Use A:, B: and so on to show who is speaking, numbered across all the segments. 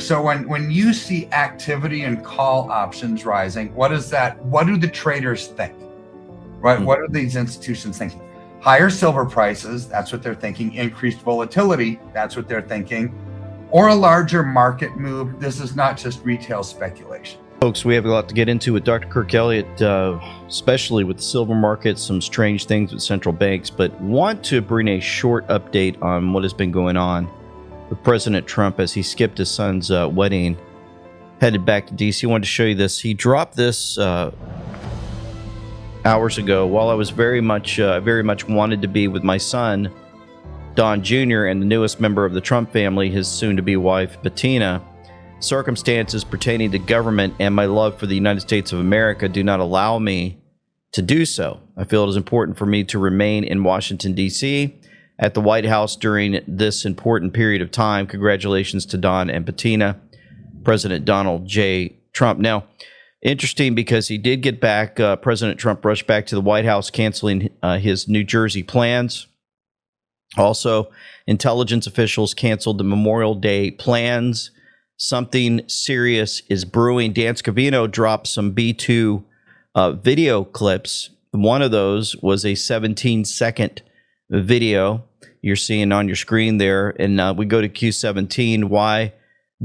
A: So when you see activity and call options rising, what is that? What do the traders think? Right? What are these institutions thinking? Higher silver prices, that's what they're thinking. Increased volatility, that's what they're thinking. Or a larger market move. This is not just retail speculation.
B: Folks, we have a lot to get into with Dr. Kirk Elliott, especially with the silver market, some strange things with central banks, but want to bring a short update on what has been going on with President Trump as he skipped his son's wedding, headed back to D.C. I wanted to show you this. He dropped this hours ago while I was very much wanted to be with my son, Don Jr., and the newest member of the Trump family, his soon-to-be wife, Bettina. Circumstances pertaining to government and my love for the United States of America do not allow me to do so. I feel it is important for me to remain in Washington, D.C., at the White House during this important period of time. Congratulations to Don and Bettina. President Donald J. Trump. Now, interesting because he did get back, President Trump rushed back to the White House, canceling his New Jersey plans. Also, intelligence officials canceled the Memorial Day plans. Something serious is brewing. Dan Scavino dropped some B2 video clips. One of those was a 17-second video you're seeing on your screen there. And we go to Q17. Why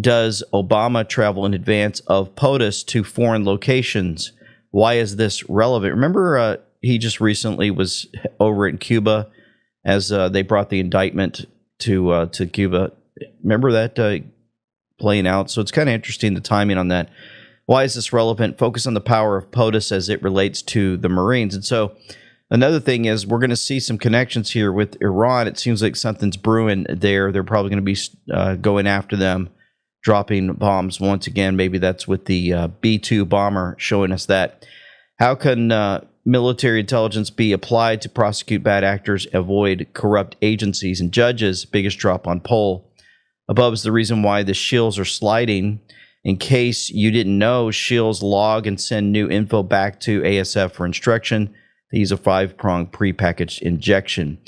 B: does Obama travel in advance of POTUS to foreign locations? Why is this relevant? Remember, he just recently was over in Cuba as they brought the indictment to Cuba. Remember that playing out? So it's kind of interesting, the timing on that. Why is this relevant? Focus on the power of POTUS as it relates to the Marines. And so another thing is we're going to see some connections here with Iran. It seems like something's brewing there. They're probably going to be going after them, dropping bombs once again. Maybe that's with the B-2 bomber showing us that. How can military intelligence be applied to prosecute bad actors, avoid corrupt agencies and judges? Biggest drop on poll. Above is the reason why the shills are sliding. In case you didn't know, shills log and send new info back to ASF for instruction. They use a 5-prong prepackaged injection.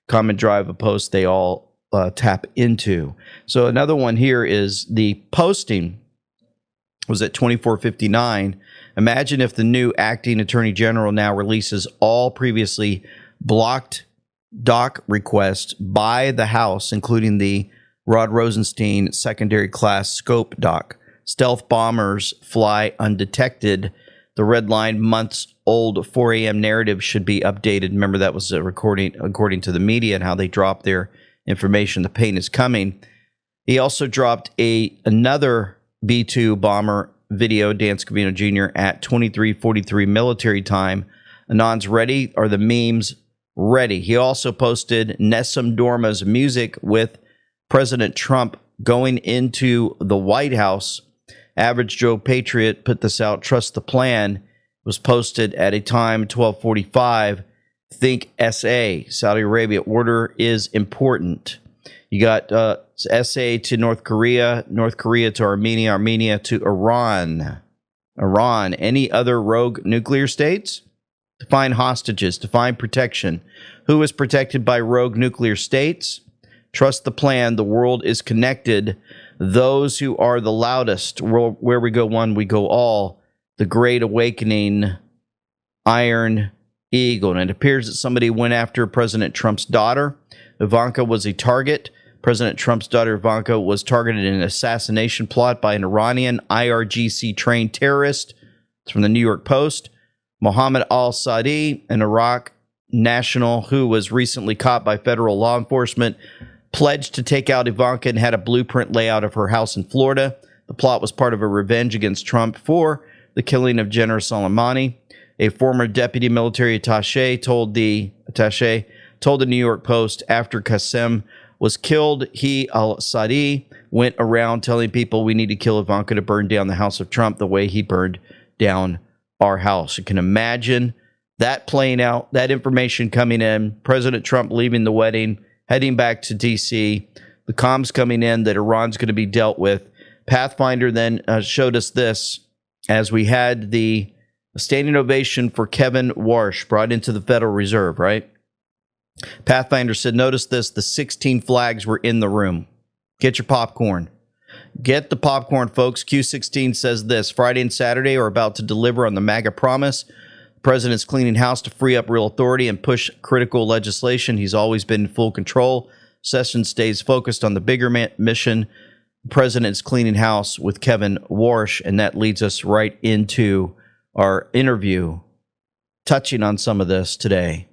B: Common drive a post they all tap into. So another one here is the posting was at 24:59. Imagine if the new acting attorney general now releases all previously blocked doc requests by the House, including the Rod Rosenstein secondary class scope doc. Stealth bombers fly undetected. The red line months old 4 a.m. narrative should be updated. Remember, that was a recording according to the media and how they dropped their information. The pain is coming. He also dropped another B-2 bomber video, Dan Scavino Jr., at 23:43 military time. Anon's ready. Are the memes ready? He also posted Nessun Dorma's music with President Trump going into the White House. Average Joe Patriot put this out. Trust the plan. It was posted at a time 12:45. Think SA, Saudi Arabia. Order is important. You got SA to North Korea, North Korea to Armenia, Armenia to Iran. Iran. Any other rogue nuclear states? To find hostages, to find protection. Who is protected by rogue nuclear states? Trust the plan. The world is connected. Those who are the loudest, where we go one, we go all. The Great Awakening, Iron Eagle. And it appears that somebody went after President Trump's daughter. Ivanka was a target. President Trump's daughter Ivanka was targeted in an assassination plot by an Iranian IRGC-trained terrorist. It's from the New York Post. Mohammed al-Saadi, an Iraq national who was recently caught by federal law enforcement, pledged to take out Ivanka and had a blueprint layout of her house in Florida. The plot was part of a revenge against Trump for the killing of General Soleimani. A former deputy military attaché told the New York Post after Qasem was killed, he, al-Saadi, went around telling people we need to kill Ivanka to burn down the house of Trump the way he burned down our house. You can imagine that playing out, that information coming in, President Trump leaving the wedding, heading back to D.C., the comms coming in that Iran's going to be dealt with. Pathfinder then showed us this as we had the standing ovation for Kevin Warsh brought into the Federal Reserve, right? Pathfinder said, notice this, the 16 flags were in the room. Get your popcorn. Get the popcorn, folks. Q16 says this: Friday and Saturday are about to deliver on the MAGA promise. The president's cleaning house to free up real authority and push critical legislation. He's always been in full control. Sessions stays focused on the bigger mission. The president's cleaning house with Kevin Warsh, and that leads us right into our interview, touching on some of this today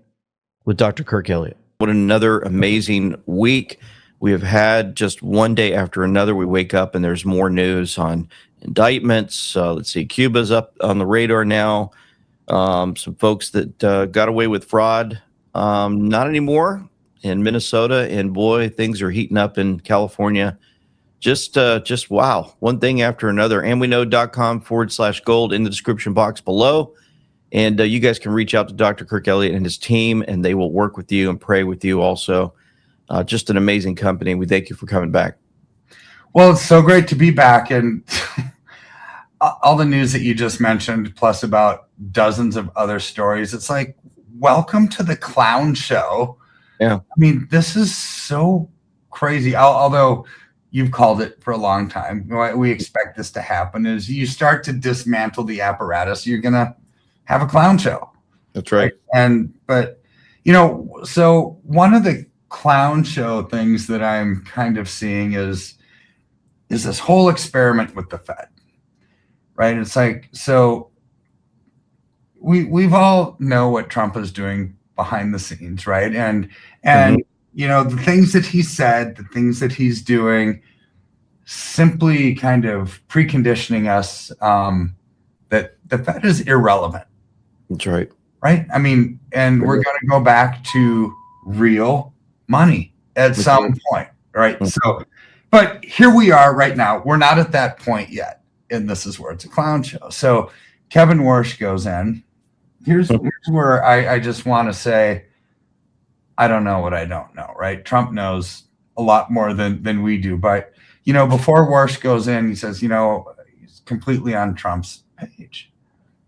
B: with Dr. Kirk Elliott. What another amazing week we have had. Just one day after another, we wake up and there's more news on indictments. Let's see, Cuba's up on the radar now. Some folks that got away with fraud, not anymore in Minnesota. And boy, things are heating up in California. Just wow, one thing after another. andweknow.com/gold in the description box below. And you guys can reach out to Dr. Kirk Elliott and his team, and they will work with you and pray with you also. Just an amazing company. We thank you for coming back.
A: Well, it's so great to be back. And all the news that you just mentioned, plus about dozens of other stories, it's like, welcome to the clown show.
B: Yeah.
A: I mean, this is so crazy. Although you've called it for a long time, we expect this to happen. Is you start to dismantle the apparatus, you're going to have a clown show.
B: That's right.
A: But so one of the clown show things that I'm kind of seeing is this whole experiment with the Fed, right? It's like, so we've all know what Trump is doing behind the scenes, right? And the things that he said, the things that he's doing, simply kind of preconditioning us that the Fed is irrelevant.
B: That's right.
A: Right? I mean, and we're going to go back to real money at some point, right? So, but here we are right now. We're not at that point yet. And this is where it's a clown show. So Kevin Warsh goes in. Here's where I just want to say, I don't know what I don't know, right? Trump knows a lot more than we do. But, before Warsh goes in, he says, he's completely on Trump's page.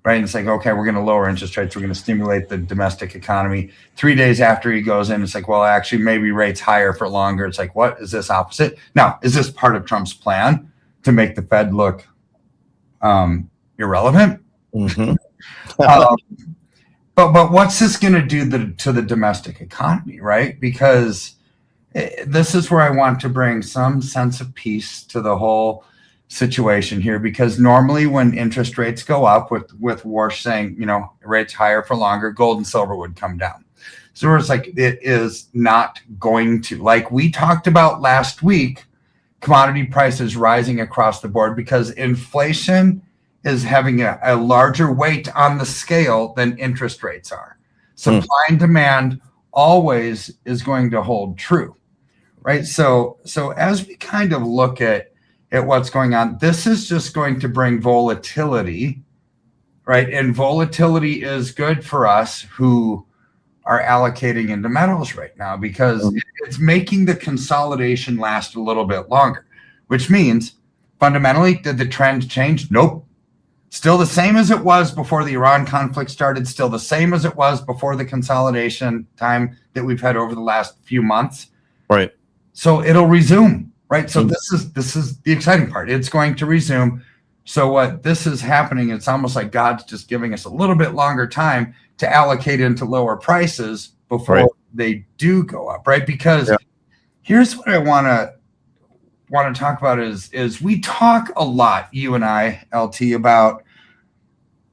A: Right. And it's like, okay, we're going to lower interest rates. We're going to stimulate the domestic economy. 3 days after he goes in, it's like, well, actually, maybe rates higher for longer. It's like, what is this opposite? Now, is this part of Trump's plan to make the Fed look irrelevant?
B: Mm-hmm.
A: But what's this going to do to the domestic economy? Right. Because this is where I want to bring some sense of peace to the whole situation here, because normally when interest rates go up, with Warsh saying, rates higher for longer, gold and silver would come down. So it's like, it is not going to, like we talked about last week, commodity prices rising across the board because inflation is having a larger weight on the scale than interest rates are. Supply and demand always is going to hold true, right? So as we kind of look at what's going on, this is just going to bring volatility, right? And volatility is good for us who are allocating into metals right now, because it's making the consolidation last a little bit longer, which means fundamentally, did the trend change? Nope. Still the same as it was before the Iran conflict started, still the same as it was before the consolidation time that we've had over the last few months.
B: Right.
A: So it'll resume. Right. So this is the exciting part. It's going to resume. So what this is happening, it's almost like God's just giving us a little bit longer time to allocate into lower prices before they do go up. Right. Because here's what I want to talk about is we talk a lot, you and I, LT, about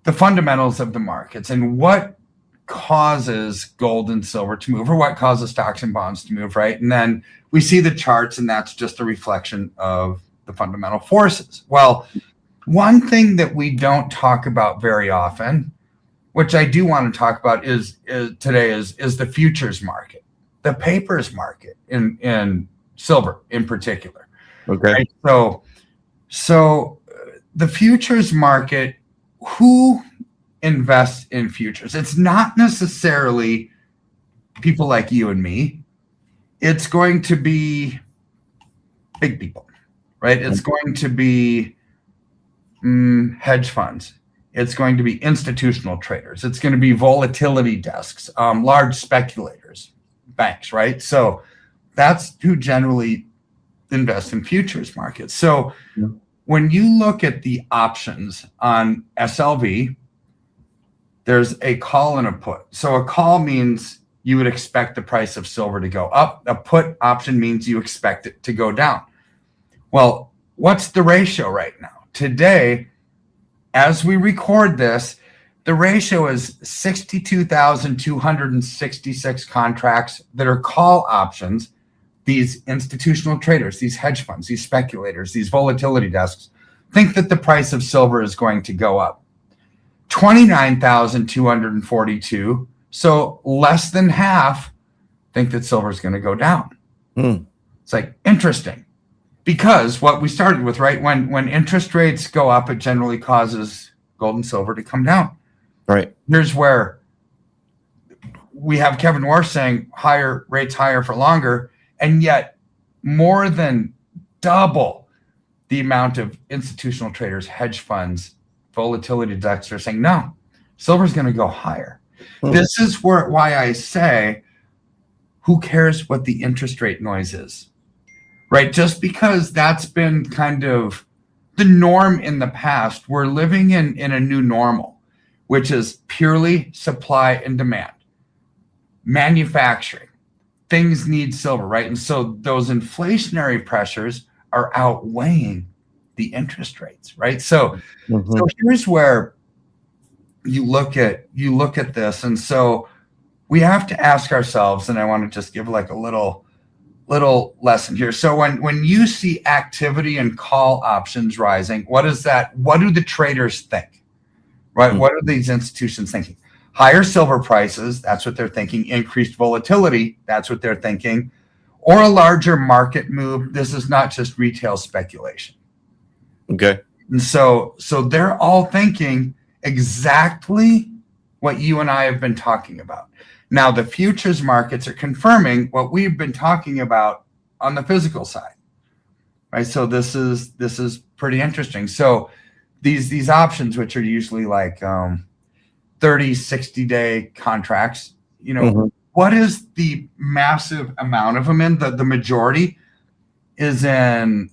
A: the fundamentals of the markets and what causes gold and silver to move, or what causes stocks and bonds to move, right? And then we see the charts, and that's just a reflection of the fundamental forces. Well, one thing that we don't talk about very often, which I do want to talk about is the futures market, the papers market in silver in particular.
B: Okay.
A: Right? So the futures market, who invests in futures? It's not necessarily people like you and me. It's going to be big people, right? It's going to be hedge funds. It's going to be institutional traders. It's going to be volatility desks, large speculators, banks, right? So that's who generally invest in futures markets. So
B: Yeah.
A: when you look at the options on SLV, there's a call and a put. So a call means you would expect the price of silver to go up. A put option means you expect it to go down. Well, what's the ratio right now? Today, as we record this, the ratio is 62,266 contracts that are call options. These institutional traders, these hedge funds, these speculators, these volatility desks think that the price of silver is going to go up. 29,242, so less than half, think that silver is going to go down. It's like interesting, because what we started with, right? When interest rates go up, it generally causes gold and silver to come down.
B: Right.
A: Here's where we have Kevin Warsh saying higher rates, higher for longer, and yet more than double the amount of institutional traders, hedge funds, volatility desks are saying, no, silver's going to go higher. This is why I say, who cares what the interest rate noise is, right? Just because that's been kind of the norm in the past, we're living in a new normal, which is purely supply and demand. Manufacturing, things need silver, right? And so those inflationary pressures are outweighing the interest rates, right? So here's where you look at this, and so we have to ask ourselves, and I want to just give like a little lesson here. So when you see activity and call options rising, what is that? What do the traders think? Right? What are these institutions thinking? Higher silver prices, that's what they're thinking. Increased volatility, that's what they're thinking. Or a larger market move. This is not just retail speculation.
B: Okay.
A: And so they're all thinking exactly what you and I have been talking about. Now, the futures markets are confirming what we've been talking about on the physical side, right? So this is pretty interesting. So these options, which are usually like 30, 60-day contracts, what is the massive amount of them in? The majority is in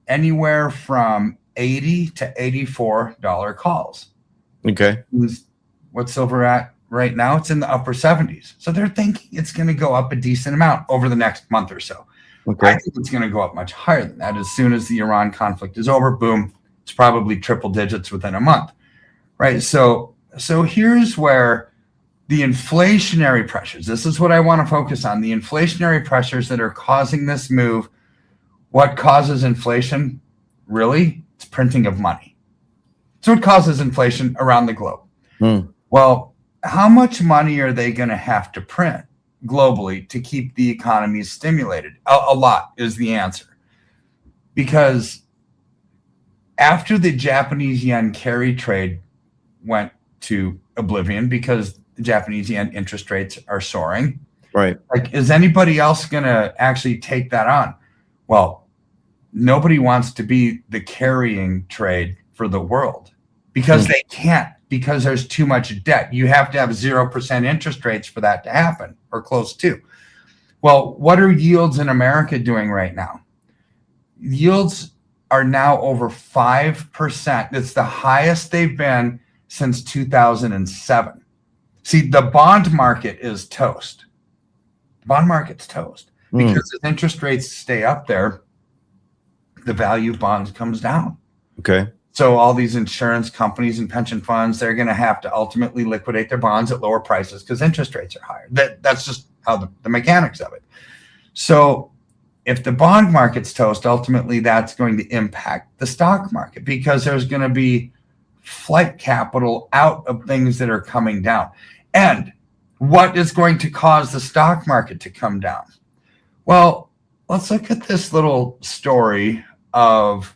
A: anywhere from $80 to $84 calls.
B: Okay.
A: What's silver at right now? It's in the upper 70s. So they're thinking it's going to go up a decent amount over the next month or so.
B: Okay.
A: I think it's going to go up much higher than that. As soon as the Iran conflict is over, boom, it's probably triple digits within a month, right? So here's where the inflationary pressures, this is what I want to focus on, the inflationary pressures that are causing this move. What causes inflation? Really, it's printing of money. So it causes inflation around the globe. Well, how much money are they going to have to print globally to keep the economy stimulated? A lot is the answer. Because after the Japanese yen carry trade went to oblivion because the Japanese yen interest rates are soaring,
B: right?
A: Like, is anybody else going to actually take that on? Well, nobody wants to be the carrying trade for the world because they can't, because there's too much debt. You have to have 0% interest rates for that to happen, or close to. Well, what are yields in America doing right now? Yields are now over 5%. It's the highest they've been since 2007. See, the bond market is toast. The bond market's toast because if interest rates stay up there, the value of bonds comes down. Okay. So all these insurance companies and pension funds, they're going to have to ultimately liquidate their bonds at lower prices because interest rates are higher. That's just how the mechanics of it. So if the bond market's toast, ultimately that's going to impact the stock market because there's going to be flight capital out of things that are coming down. And what is going to cause the stock market to come down? Well, let's look at this little story of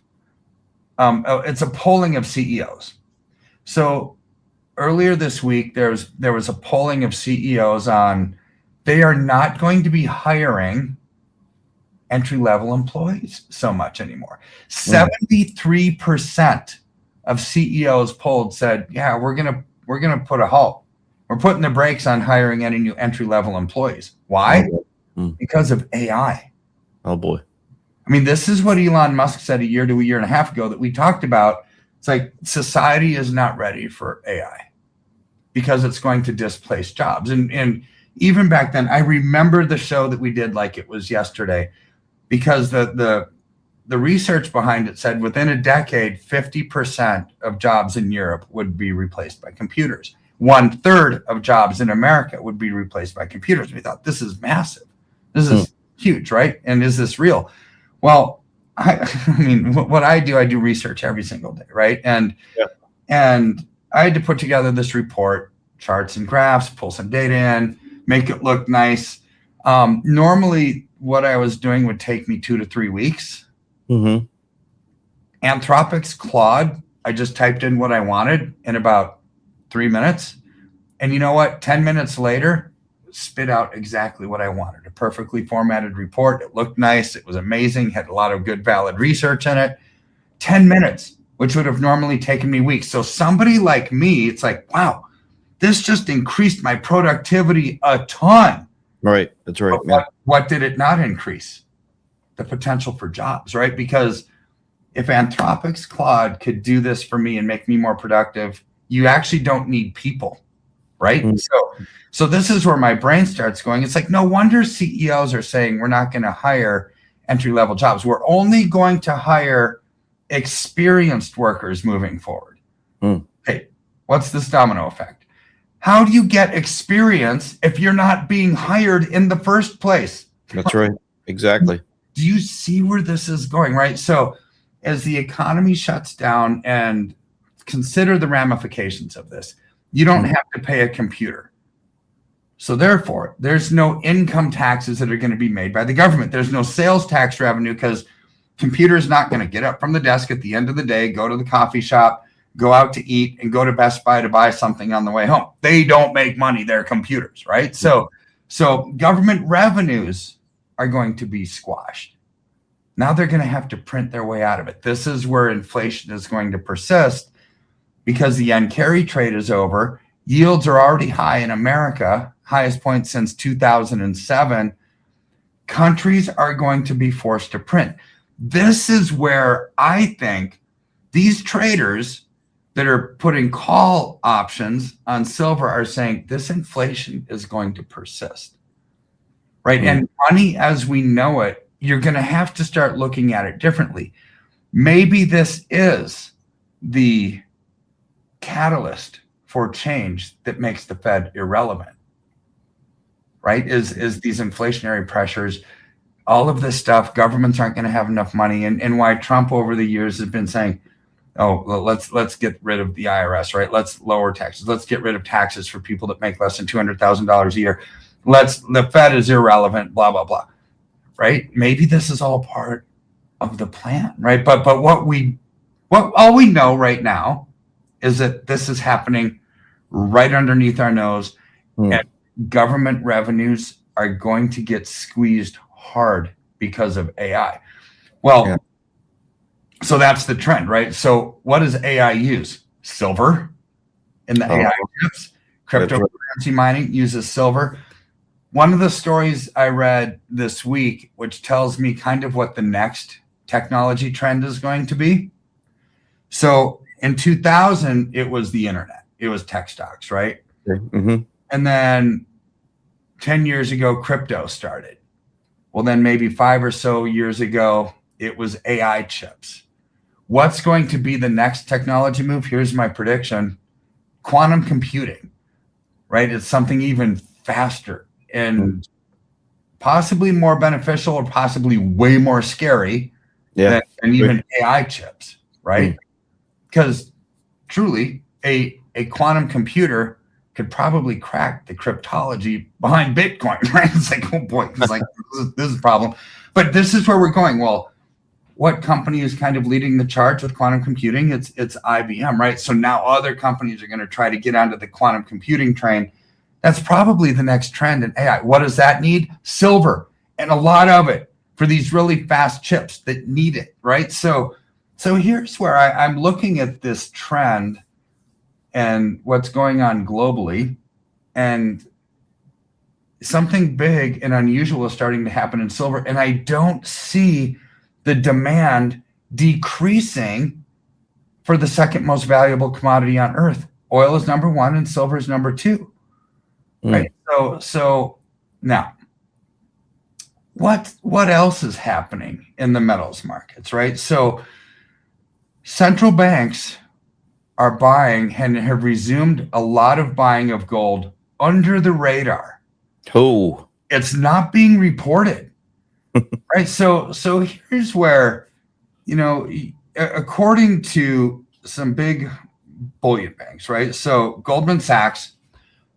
A: it's a polling of CEOs. So earlier this week, there was a polling of CEOs on they are not going to be hiring entry-level employees so much anymore. 73% of CEOs polled said, yeah, we're gonna put a halt. We're putting the brakes on hiring any new entry-level employees. Why? Because of AI.
B: Oh boy.
A: I mean, this is what Elon Musk said a year to a year and a half ago that we talked about. It's like society is not ready for AI because it's going to displace jobs. And even back then, I remember the show that we did like it was yesterday, because the research behind it said within a decade, 50% of jobs in Europe would be replaced by computers. 1/3 of jobs in America would be replaced by computers. We thought, this is massive. This is huge, right? And is this real? Well, I mean, what I do research every single day, right? And I had to put together this report, charts and graphs, pull some data in, make it look nice. Normally, what I was doing would take me 2 to 3 weeks.
B: Mm-hmm.
A: Anthropic's Claude, I just typed in what I wanted in about 3 minutes. And you know what? 10 minutes later, spit out exactly what I wanted. A perfectly formatted report. It looked nice. It was amazing. Had a lot of good, valid research in it. 10 minutes, which would have normally taken me weeks. So somebody like me, it's like, wow, this just increased my productivity a ton.
B: Right. That's right.
A: But what did it not increase? The potential for jobs, right? Because if Anthropic's Claude could do this for me and make me more productive, you actually don't need people, right? So this is where my brain starts going. It's like, no wonder CEOs are saying we're not going to hire entry-level jobs. We're only going to hire experienced workers moving forward. Hey, what's this domino effect? How do you get experience if you're not being hired in the first place?
B: That's right. Exactly.
A: Do you see where this is going, right? So as the economy shuts down, and consider the ramifications of this, you don't have to pay a computer. So therefore, there's no income taxes that are going to be made by the government. There's no sales tax revenue because computer's not going to get up from the desk at the end of the day, go to the coffee shop, go out to eat, and go to Best Buy to buy something on the way home. They don't make money. They're computers, right? So government revenues are going to be squashed. Now they're going to have to print their way out of it. This is where inflation is going to persist because the yen carry trade is over. Yields are already high in America, highest point since 2007. Countries are going to be forced to print. This is where I think these traders that are putting call options on silver are saying this inflation is going to persist, right? And money as we know it, you're going to have to start looking at it differently. Maybe this is the catalyst for change that makes the Fed irrelevant, right? Is these inflationary pressures, all of this stuff, governments aren't going to have enough money, and why Trump over the years has been saying, oh, well, let's get rid of the IRS, right? Let's lower taxes. Let's get rid of taxes for people that make less than $200,000 a year. The Fed is irrelevant, blah, blah, blah, right? Maybe this is all part of the plan, right? But all we know right now is that this is happening right underneath our nose, and government revenues are going to get squeezed hard because of AI. Well, so that's the trend, right? So what does AI use? Silver in the AI chips. Cryptocurrency mining uses silver. One of the stories I read this week, which tells me kind of what the next technology trend is going to be. So in 2000, it was the internet. It was tech stocks, right?
B: Mm-hmm.
A: And then 10 years ago, crypto started. Well, then maybe 5 or so years ago, it was AI chips. What's going to be the next technology move? Here's my prediction. Quantum computing, right? It's something even faster and possibly more beneficial, or possibly way more scary than even AI chips, right? Because truly, a quantum computer could probably crack the cryptology behind Bitcoin, right? It's like, oh boy, it's like this is a problem. But this is where we're going. Well, what company is kind of leading the charge with quantum computing? It's IBM, right? So now other companies are going to try to get onto the quantum computing train. That's probably the next trend in AI. What does that need? Silver, and a lot of it for these really fast chips that need it, right? So here's where I'm looking at this trend and what's going on globally, and something big and unusual is starting to happen in silver. And I don't see the demand decreasing for the second most valuable commodity on earth. Oil is number one and silver is number two. Right. So now what else is happening in the metals markets, right? So central banks are buying and have resumed a lot of buying of gold under the radar.
B: Oh,
A: it's not being reported. Right. So here's where, according to some big bullion banks, right? So Goldman Sachs,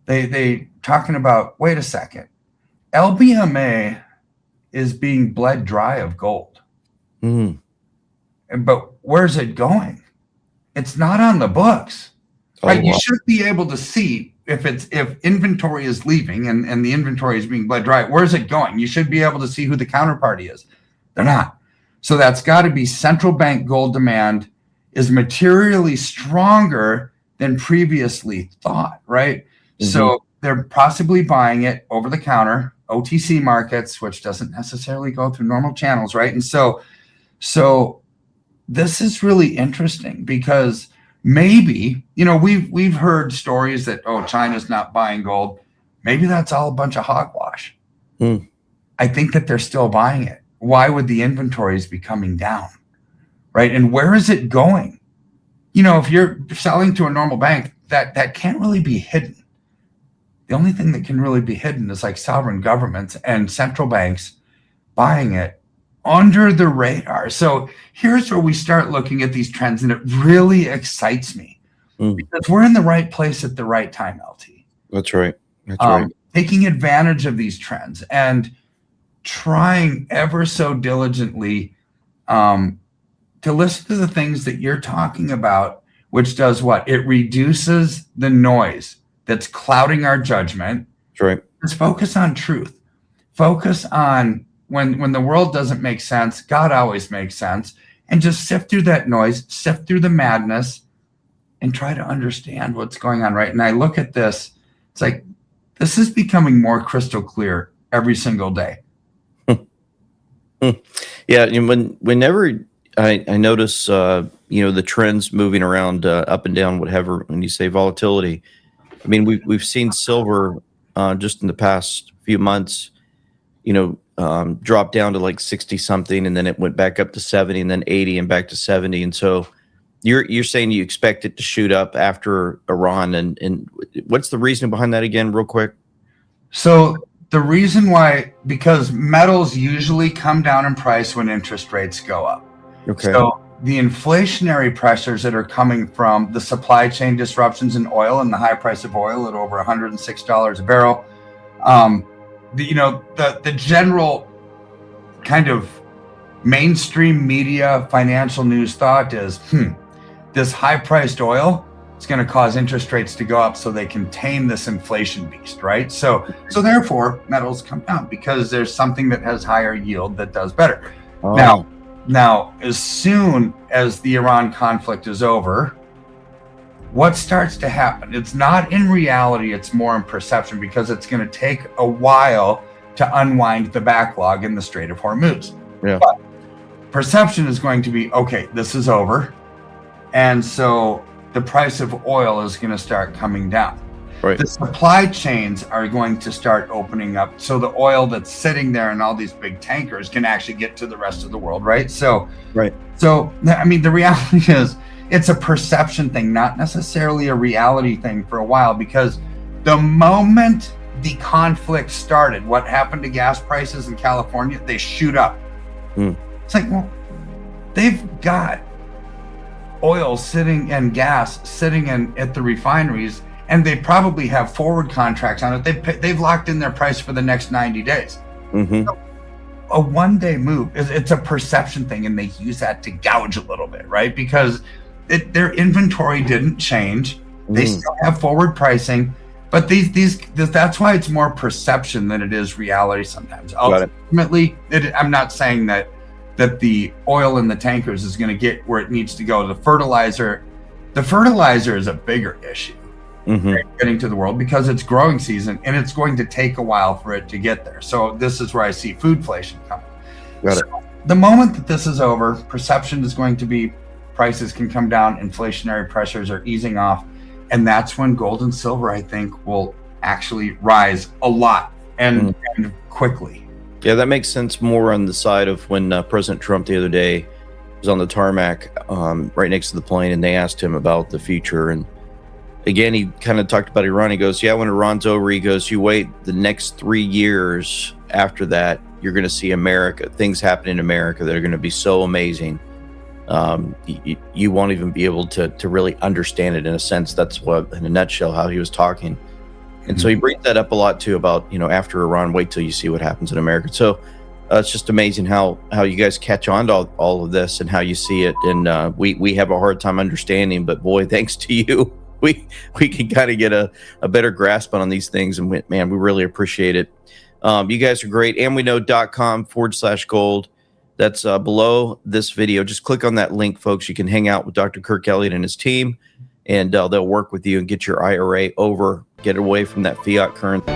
A: they talking about, wait a second, LBMA is being bled dry of gold. But where's it going? It's not on the books, right? You should be able to see if inventory is leaving and the inventory is being bled dry. Where's it going? You should be able to see who the counterparty is. They're not. So that's got to be central bank gold demand is materially stronger than previously thought, right? So they're possibly buying it over the counter, OTC markets, which doesn't necessarily go through normal channels, right? And so this is really interesting because maybe, we've heard stories that, China's not buying gold. Maybe that's all a bunch of hogwash. I think that they're still buying it. Why would the inventories be coming down, right? And where is it going? If you're selling to a normal bank, that can't really be hidden. The only thing that can really be hidden is like sovereign governments and central banks buying it under the radar. So here's where we start looking at these trends, and it really excites me because we're in the right place at the right time, LT.
B: That's right. That's right.
A: Taking advantage of these trends and trying ever so diligently to listen to the things that you're talking about, which does what? It reduces the noise that's clouding our judgment.
B: That's right.
A: Just focus on truth. Focus on when the world doesn't make sense, God always makes sense. And just sift through that noise, sift through the madness, and try to understand what's going on, right? And I look at this, it's like, this is becoming more crystal clear every single day.
B: Yeah, whenever I notice, the trends moving around up and down, whatever, when you say volatility, I mean, we've seen silver just in the past few months, drop down to like 60 something, and then it went back up to 70, and then 80, and back to 70. And so you're saying you expect it to shoot up after Iran, and what's the reason behind that again, real quick?
A: So the reason why, because metals usually come down in price when interest rates go up.
B: Okay.
A: So the inflationary pressures that are coming from the supply chain disruptions in oil and the high price of oil at over $106 a barrel, the general kind of mainstream media financial news thought is, this high priced oil is going to cause interest rates to go up so they can tame this inflation beast, right? So therefore metals come down because there's something that has higher yield that does better. Now, as soon as the Iran conflict is over, what starts to happen? It's not in reality, it's more in perception, because it's going to take a while to unwind the backlog in the Strait of Hormuz.
B: Yeah.
A: But perception is going to be, okay, this is over. And so the price of oil is going to start coming down.
B: Right.
A: The supply chains are going to start opening up, so the oil that's sitting there in all these big tankers can actually get to the rest of the world, right? So I mean, the reality is it's a perception thing, not necessarily a reality thing for a while, because the moment the conflict started, what happened to gas prices in California? They shoot up. It's like, well, they've got oil sitting and gas sitting at the refineries, and they probably have forward contracts on it. They've locked in their price for the next 90 days. So a one-day move, it's a perception thing, and they use that to gouge a little bit, right? Because their inventory didn't change. They still have forward pricing, but that's why it's more perception than it is reality sometimes. Ultimately, I'm not saying that the oil in the tankers is going to get where it needs to go. The fertilizer is a bigger issue. Getting to the world, because it's growing season and it's going to take a while for it to get there. So this is where I see foodflation coming. the moment that this is over, perception is going to be prices can come down, inflationary pressures are easing off, and that's when gold and silver, I think, will actually rise a lot and quickly.
B: Yeah, that makes sense more on the side of when President Trump the other day was on the tarmac right next to the plane, and they asked him about the future. And again, he kind of talked about Iran. He goes, yeah, when Iran's over, he goes, you wait the next 3 years after that, you're going to see things happen in America that are going to be so amazing. You won't even be able to really understand it in a sense. That's what, in a nutshell, how he was talking. And so he brings that up a lot too about, after Iran, wait till you see what happens in America. So it's just amazing how you guys catch on to all of this and how you see it. And we have a hard time understanding, but boy, thanks to you, we can kind of get a better grasp on these things. And we really appreciate it. You guys are great. amweknow.com/gold. That's below this video. Just click on that link, folks. You can hang out with Dr. Kirk Elliott and his team, and they'll work with you and get your IRA over, get away from that fiat currency.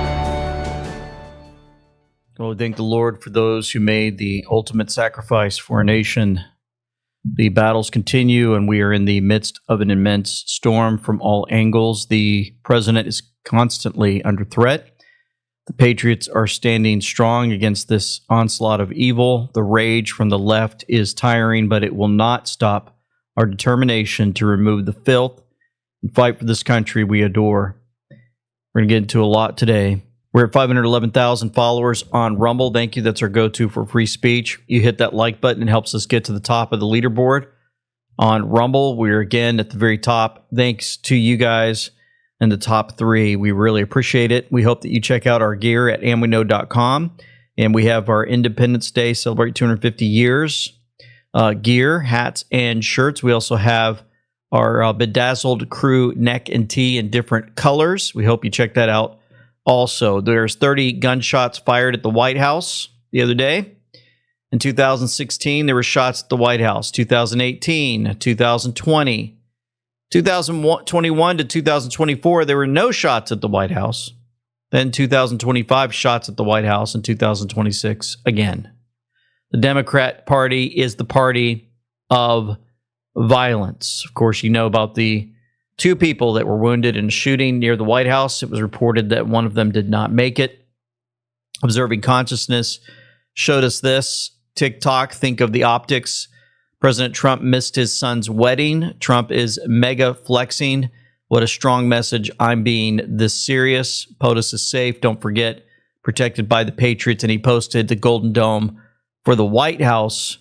B: Well, we thank the Lord for those who made the ultimate sacrifice for our nation. The battles continue, and we are in the midst of an immense storm from all angles. The president is constantly under threat. The patriots are standing strong against this onslaught of evil. The rage from the left is tiring, but it will not stop our determination to remove the filth and fight for this country we adore. We're going to get into a lot today. We're at 511,000 followers on Rumble. Thank you. That's our go-to for free speech. You hit that like button. It helps us get to the top of the leaderboard. On Rumble, we're again at the very top. Thanks to you guys in the top 3. We really appreciate it. We hope that you check out our gear at amweknow.com. And we have our Independence Day Celebrate 250 Years gear, hats, and shirts. We also have our Bedazzled Crew neck and tee in different colors. We hope you check that out also. There's 30 gunshots fired at the White House the other day. In 2016, there were shots at the White House. 2018, 2020. 2021 to 2024, there were no shots at the White House. Then 2025, shots at the White House. In 2026, again. The Democrat Party is the party of violence. Of course, you know about the 2 people that were wounded in a shooting near the White House. It was reported that one of them did not make it. Observing Consciousness showed us this. TikTok, think of the optics. President Trump missed his son's wedding. Trump is mega flexing. What a strong message. I'm being this serious. POTUS is safe. Don't forget, protected by the Patriots. And he posted the Golden Dome for the White House.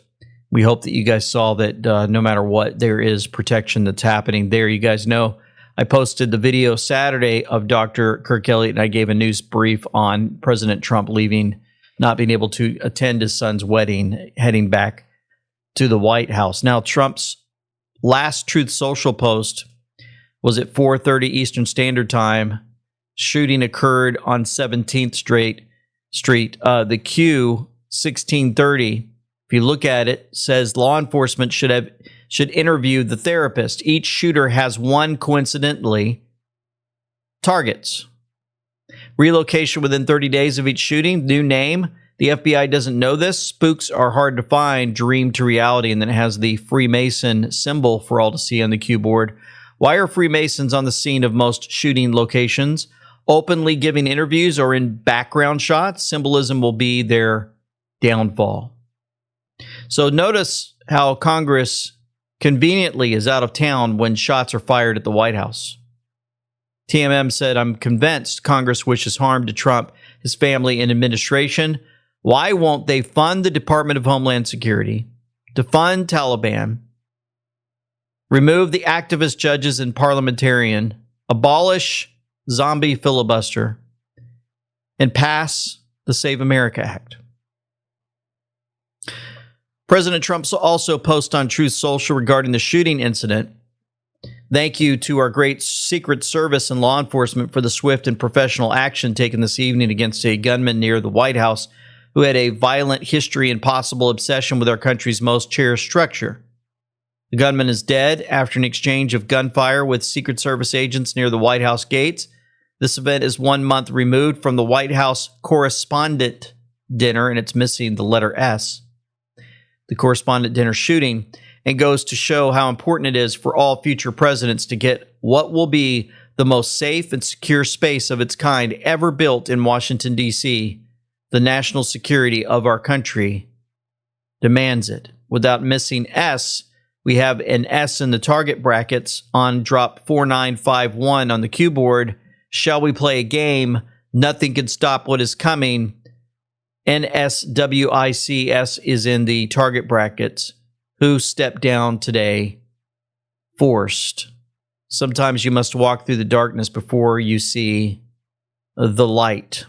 B: We hope that you guys saw that no matter what, there is protection that's happening there. You guys know I posted the video Saturday of Dr. Kirk Elliott, and I gave a news brief on President Trump leaving, not being able to attend his son's wedding, heading back to the White House. Now, Trump's last Truth Social post was at 4:30 Eastern Standard Time. Shooting occurred on 17th Street. The Q 1630. If you look at it, says law enforcement should interview the therapist. Each shooter has one, coincidentally, targets. Relocation within 30 days of each shooting. New name. The FBI doesn't know this. Spooks are hard to find. Dream to reality. And then it has the Freemason symbol for all to see on the cue board. Why are Freemasons on the scene of most shooting locations? Openly giving interviews or in background shots? Symbolism will be their downfall. So notice how Congress conveniently is out of town when shots are fired at the White House. TMM said, I'm convinced Congress wishes harm to Trump, his family, and administration. Why won't they fund the Department of Homeland Security, defund Taliban, remove the activist judges and parliamentarian, abolish zombie filibuster, and pass the Save America Act? President Trump also posted on Truth Social regarding the shooting incident. Thank you to our great Secret Service and law enforcement for the swift and professional action taken this evening against a gunman near the White House who had a violent history and possible obsession with our country's most cherished structure. The gunman is dead after an exchange of gunfire with Secret Service agents near the White House gates. This event is 1 month removed from the White House Correspondent Dinner, and it's missing the letter S. the correspondent dinner shooting, and goes to show how important it is for all future presidents to get what will be the most safe and secure space of its kind ever built in Washington, D.C. The national security of our country demands it. Without missing S, we have an S in the target brackets on drop 4951 on the cue board. Shall we play a game? Nothing can stop what is coming. NSWICS is in the target brackets. Who stepped down today? Forced. Sometimes you must walk through the darkness before you see the light.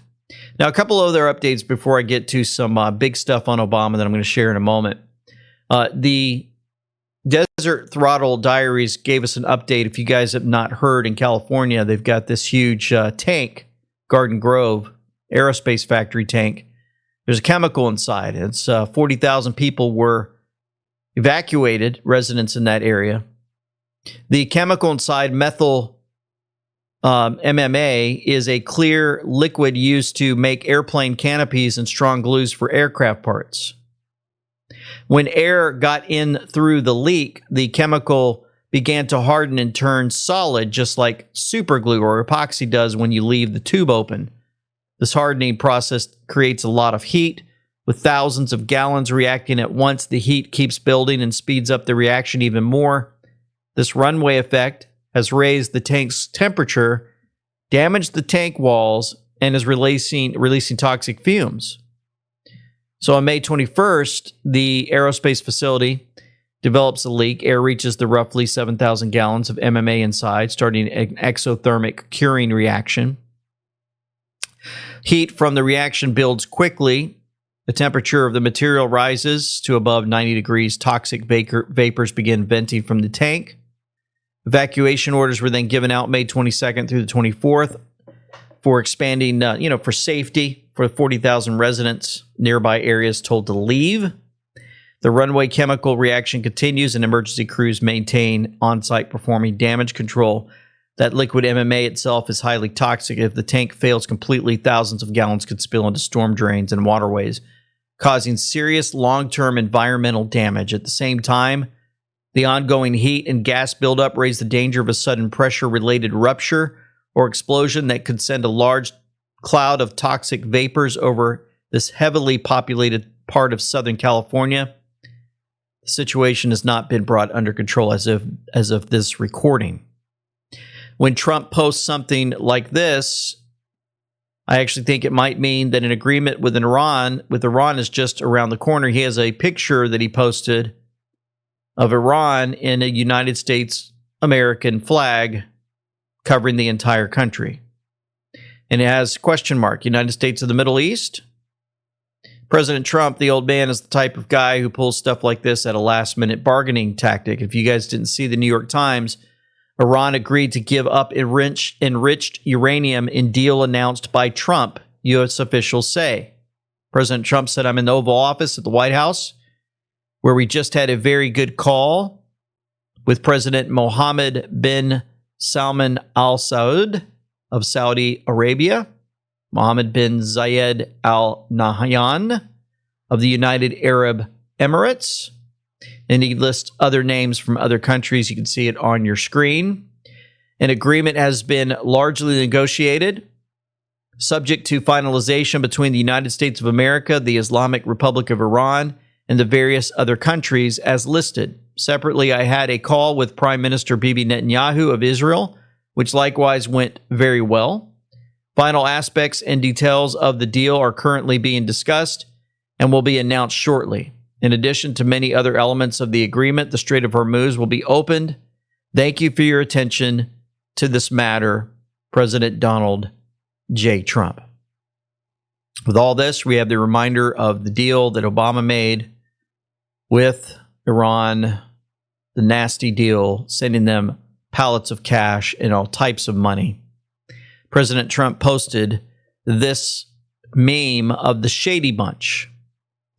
B: Now, a couple other updates before I get to some big stuff on Obama that I'm going to share in a moment. The Desert Throttle Diaries gave us an update. If you guys have not heard, in California, they've got this huge tank, Garden Grove aerospace factory tank. There's a chemical inside. It's 40,000 people were evacuated, residents in that area. The chemical inside, methyl MMA, is a clear liquid used to make airplane canopies and strong glues for aircraft parts. When air got in through the leak, the chemical began to harden and turn solid, just like super glue or epoxy does when you leave the tube open. This hardening process creates a lot of heat. With thousands of gallons reacting at once, the heat keeps building and speeds up the reaction even more. This runaway effect has raised the tank's temperature, damaged the tank walls, and is releasing toxic fumes. So on May 21st, the aerospace facility develops a leak. Air reaches the roughly 7,000 gallons of MMA inside, starting an exothermic curing reaction. Heat from the reaction builds quickly. The temperature of the material rises to above 90 degrees. Toxic vapors begin venting from the tank. Evacuation orders were then given out May 22nd through the 24th for expanding, for safety for 40,000 residents. Nearby areas told to leave. The runway chemical reaction continues, and emergency crews maintain on-site performing damage control. That liquid MMA itself is highly toxic. If the tank fails completely, thousands of gallons could spill into storm drains and waterways, causing serious long-term environmental damage. At the same time, the ongoing heat and gas buildup raise the danger of a sudden pressure-related rupture or explosion that could send a large cloud of toxic vapors over this heavily populated part of Southern California. The situation has not been brought under control as of this recording. When Trump posts something like this, I actually think it might mean that an agreement with Iran is just around the corner. He has a picture that he posted of Iran in a United States American flag covering the entire country. And it has question mark, United States of the Middle East. President Trump, the old man, is the type of guy who pulls stuff like this at a last-minute bargaining tactic. If you guys didn't see the New York Times, Iran agreed to give up enriched uranium in deal announced by Trump, U.S. officials say. President Trump said, I'm in the Oval Office at the White House, where we just had a very good call with President Mohammed bin Salman Al Saud of Saudi Arabia, Mohammed bin Zayed Al Nahyan of the United Arab Emirates, and he lists other names from other countries. You can see it on your screen. An agreement has been largely negotiated, subject to finalization between the United States of America, the Islamic Republic of Iran, and the various other countries as listed. Separately, I had a call with Prime Minister Bibi Netanyahu of Israel, which likewise went very well. Final aspects and details of the deal are currently being discussed and will be announced shortly. In addition to many other elements of the agreement, the Strait of Hormuz will be opened. Thank you for your attention to this matter, President Donald J. Trump. With all this, we have the reminder of the deal that Obama made with Iran, the nasty deal, sending them pallets of cash and all types of money. President Trump posted this meme of the Shady Bunch,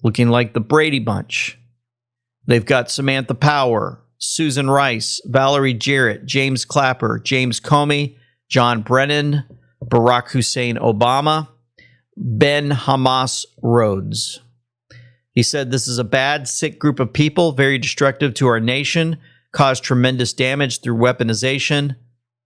B: looking like the Brady Bunch. They've got Samantha Power, Susan Rice, Valerie Jarrett, James Clapper, James Comey, John Brennan, Barack Hussein Obama, Ben Hamas Rhodes. He said, "This is a bad, sick group of people, very destructive to our nation, caused tremendous damage through weaponization."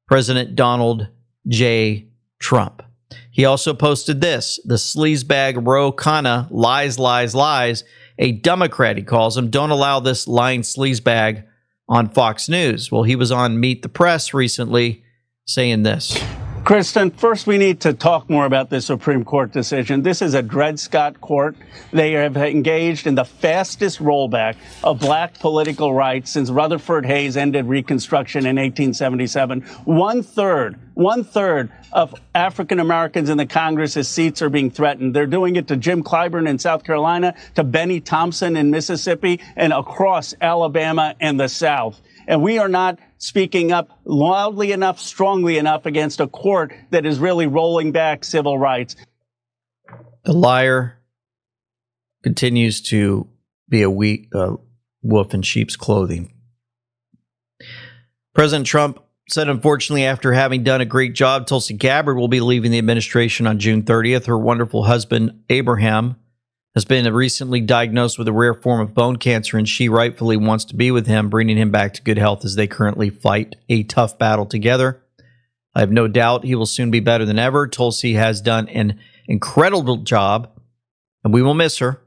B: President Donald J. Trump. He also posted this: "The sleazebag Ro Khanna lies, lies, lies. A Democrat," he calls him. "Don't allow this lying sleazebag on Fox News." Well, he was on Meet the Press recently saying this.
C: Kristen, first we need to talk more about this Supreme Court decision. This is a Dred Scott court. They have engaged in the fastest rollback of black political rights since Rutherford Hayes ended Reconstruction in 1877. One third of African Americans in the Congress's seats are being threatened. They're doing it to Jim Clyburn in South Carolina, to Benny Thompson in Mississippi, and across Alabama and the South. And we are not speaking up loudly enough, strongly enough against a court that is really rolling back civil rights.
B: The liar continues to be a wolf in sheep's clothing. President Trump said, unfortunately, after having done a great job, Tulsi Gabbard will be leaving the administration on June 30th. Her wonderful husband, Abraham, has been recently diagnosed with a rare form of bone cancer, and she rightfully wants to be with him, bringing him back to good health as they currently fight a tough battle together. I have no doubt he will soon be better than ever. Tulsi has done an incredible job, and we will miss her.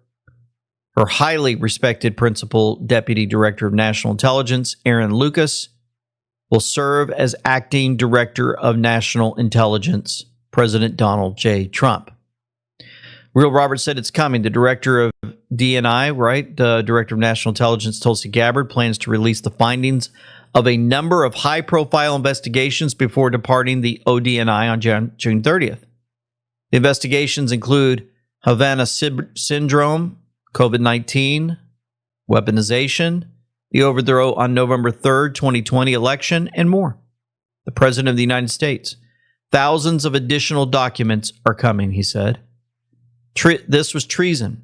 B: Her highly respected principal deputy director of national intelligence, Aaron Lucas, will serve as acting director of national intelligence, President Donald J. Trump. Real Robert said it's coming. The director of DNI, the director of national intelligence, Tulsi Gabbard, plans to release the findings of a number of high-profile investigations before departing the ODNI on June 30th. The investigations include Havana syndrome, COVID-19, weaponization, the overthrow on November 3rd, 2020 election, and more. The President of the United States. Thousands of additional documents are coming, he said. This was treason.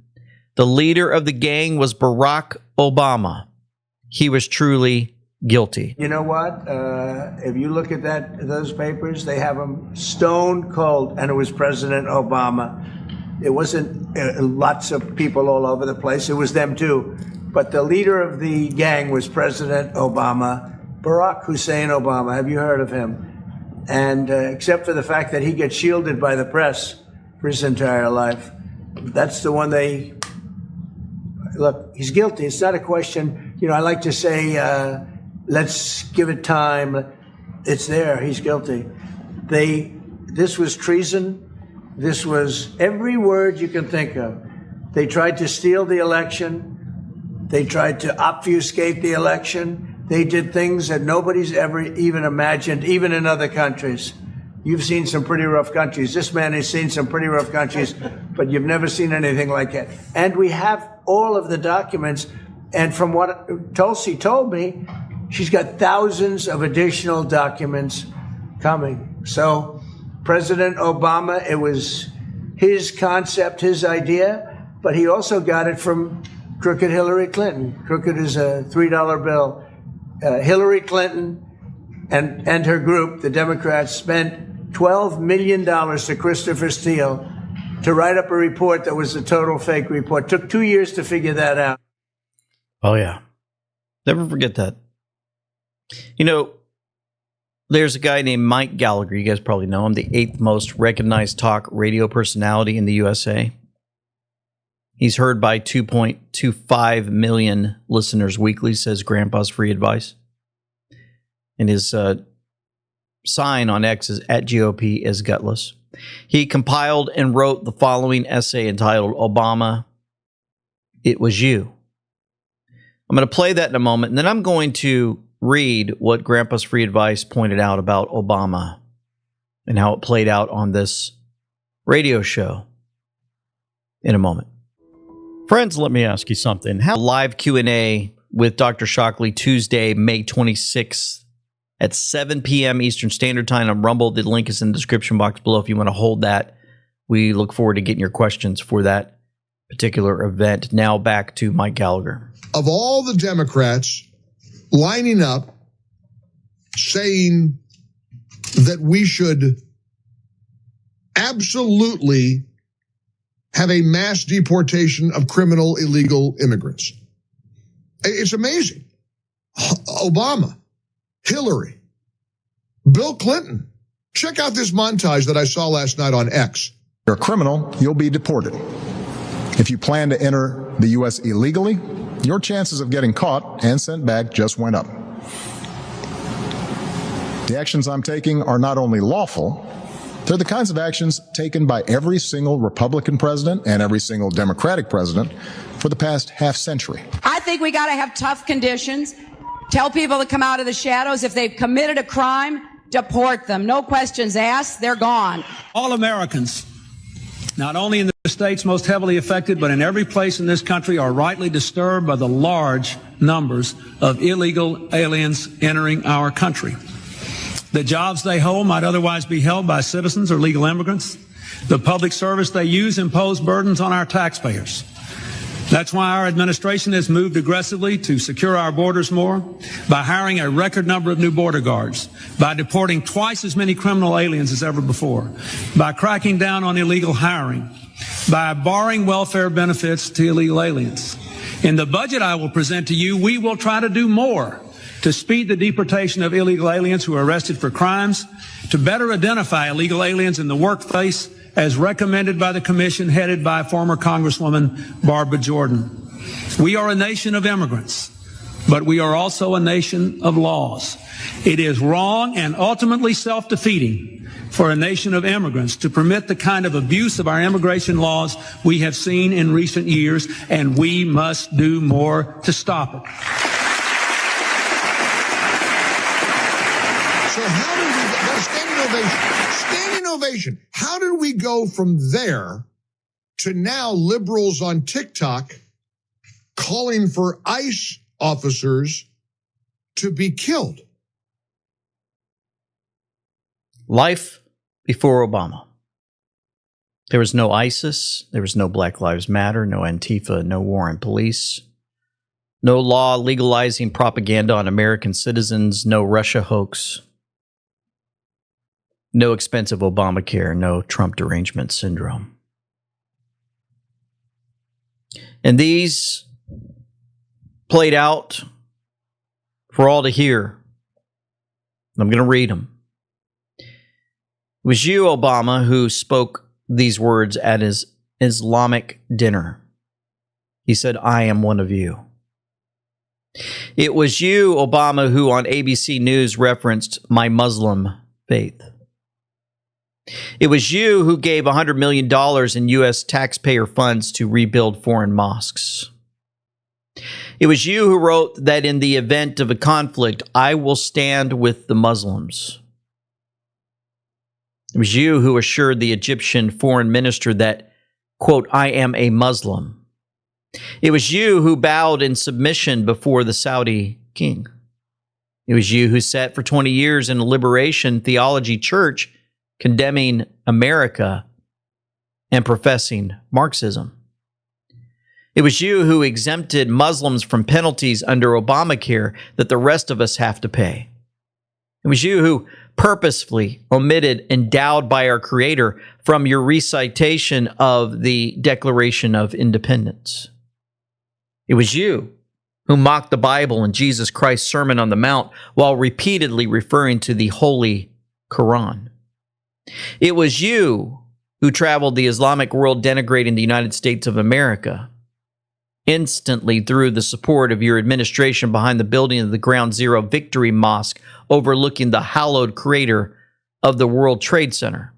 B: The leader of the gang was Barack Obama. He was truly guilty.
D: You know what? If you look at those papers, they have them stone cold, and it was President Obama. It wasn't lots of people all over the place. It was them too. But the leader of the gang was President Obama, Barack Hussein Obama. Have you heard of him? And except for the fact that he gets shielded by the press for his entire life, that's the one they look. He's guilty. It's not a question. I like to say, let's give it time. It's there. He's guilty. This was treason. This was every word you can think of. They tried to steal the election. They tried to obfuscate the election. They did things that nobody's ever even imagined, even in other countries. You've seen some pretty rough countries. This man has seen some pretty rough countries, but you've never seen anything like it. And we have all of the documents. And from what Tulsi told me, she's got thousands of additional documents coming. So President Obama, it was his concept, his idea, but he also got it from crooked Hillary Clinton. Crooked is a $3 bill. Hillary Clinton and her group, the Democrats, spent $12 million to Christopher Steele to write up a report that was a total fake report. Took 2 years to figure that out.
B: Oh, yeah. Never forget that. There's a guy named Mike Gallagher. You guys probably know him, the 8th most recognized talk radio personality in the USA. He's heard by 2.25 million listeners weekly, says Grandpa's Free Advice. And his sign on X is @GOP is gutless. He compiled and wrote the following essay entitled Obama, It Was You. I'm going to play that in a moment, and then I'm going to read what Grandpa's Free Advice pointed out about Obama and how it played out on this radio show in a moment. Friends, let me ask you something. How live Q&A with Dr. Shockley Tuesday, May 26th at 7 p.m. Eastern Standard Time on Rumble. The link is in the description box below if you want to hold that. We look forward to getting your questions for that particular event. Now back to Mike Gallagher.
E: Of all the Democrats lining up saying that we should absolutely have a mass deportation of criminal illegal immigrants. It's amazing. Obama, Hillary, Bill Clinton. Check out this montage that I saw last night on X.
F: You're a criminal, you'll be deported. If you plan to enter the U.S. illegally, your chances of getting caught and sent back just went up. The actions I'm taking are not only lawful, they're the kinds of actions taken by every single Republican president and every single Democratic president for the past half century.
G: I think we got to have tough conditions. Tell people to come out of the shadows. If they've committed a crime, deport them. No questions asked. They're gone.
H: All Americans, not only in the states most heavily affected, but in every place in this country, are rightly disturbed by the large numbers of illegal aliens entering our country. The jobs they hold might otherwise be held by citizens or legal immigrants. The public service they use impose burdens on our taxpayers. That's why our administration has moved aggressively to secure our borders more, by hiring a record number of new border guards, by deporting twice as many criminal aliens as ever before, by cracking down on illegal hiring, by barring welfare benefits to illegal aliens. In the budget I will present to you, we will try to do more to speed the deportation of illegal aliens who are arrested for crimes, to better identify illegal aliens in the workplace as recommended by the commission headed by former Congresswoman Barbara Jordan. We are a nation of immigrants, but we are also a nation of laws. It is wrong and ultimately self-defeating for a nation of immigrants to permit the kind of abuse of our immigration laws we have seen in recent years, and we must do more to stop it.
E: So how did we get standing ovation? Standing ovation. How did we go from there to now liberals on TikTok calling for ICE officers to be killed?
B: Life before Obama. There was no ISIS. There was no Black Lives Matter, no Antifa, no war on police, no law legalizing propaganda on American citizens, no Russia hoax, no expensive Obamacare, no Trump derangement syndrome. And these played out for all to hear. I'm going to read them. It was you, Obama, who spoke these words at his Islamic dinner. He said, "I am one of you." It was you, Obama, who on ABC News referenced my Muslim faith. It was you who gave $100 million in U.S. taxpayer funds to rebuild foreign mosques. It was you who wrote that in the event of a conflict, I will stand with the Muslims. It was you who assured the Egyptian foreign minister that, quote, I am a Muslim. It was you who bowed in submission before the Saudi king. It was you who sat for 20 years in a liberation theology church condemning America and professing Marxism. It was you who exempted Muslims from penalties under Obamacare that the rest of us have to pay. It was you who purposefully omitted endowed by our Creator from your recitation of the Declaration of Independence. It was you who mocked the Bible and Jesus Christ's Sermon on the Mount while repeatedly referring to the Holy Quran. It was you who traveled the Islamic world denigrating the United States of America, instantly through the support of your administration behind the building of the Ground Zero Victory Mosque overlooking the hallowed crater of the World Trade Center.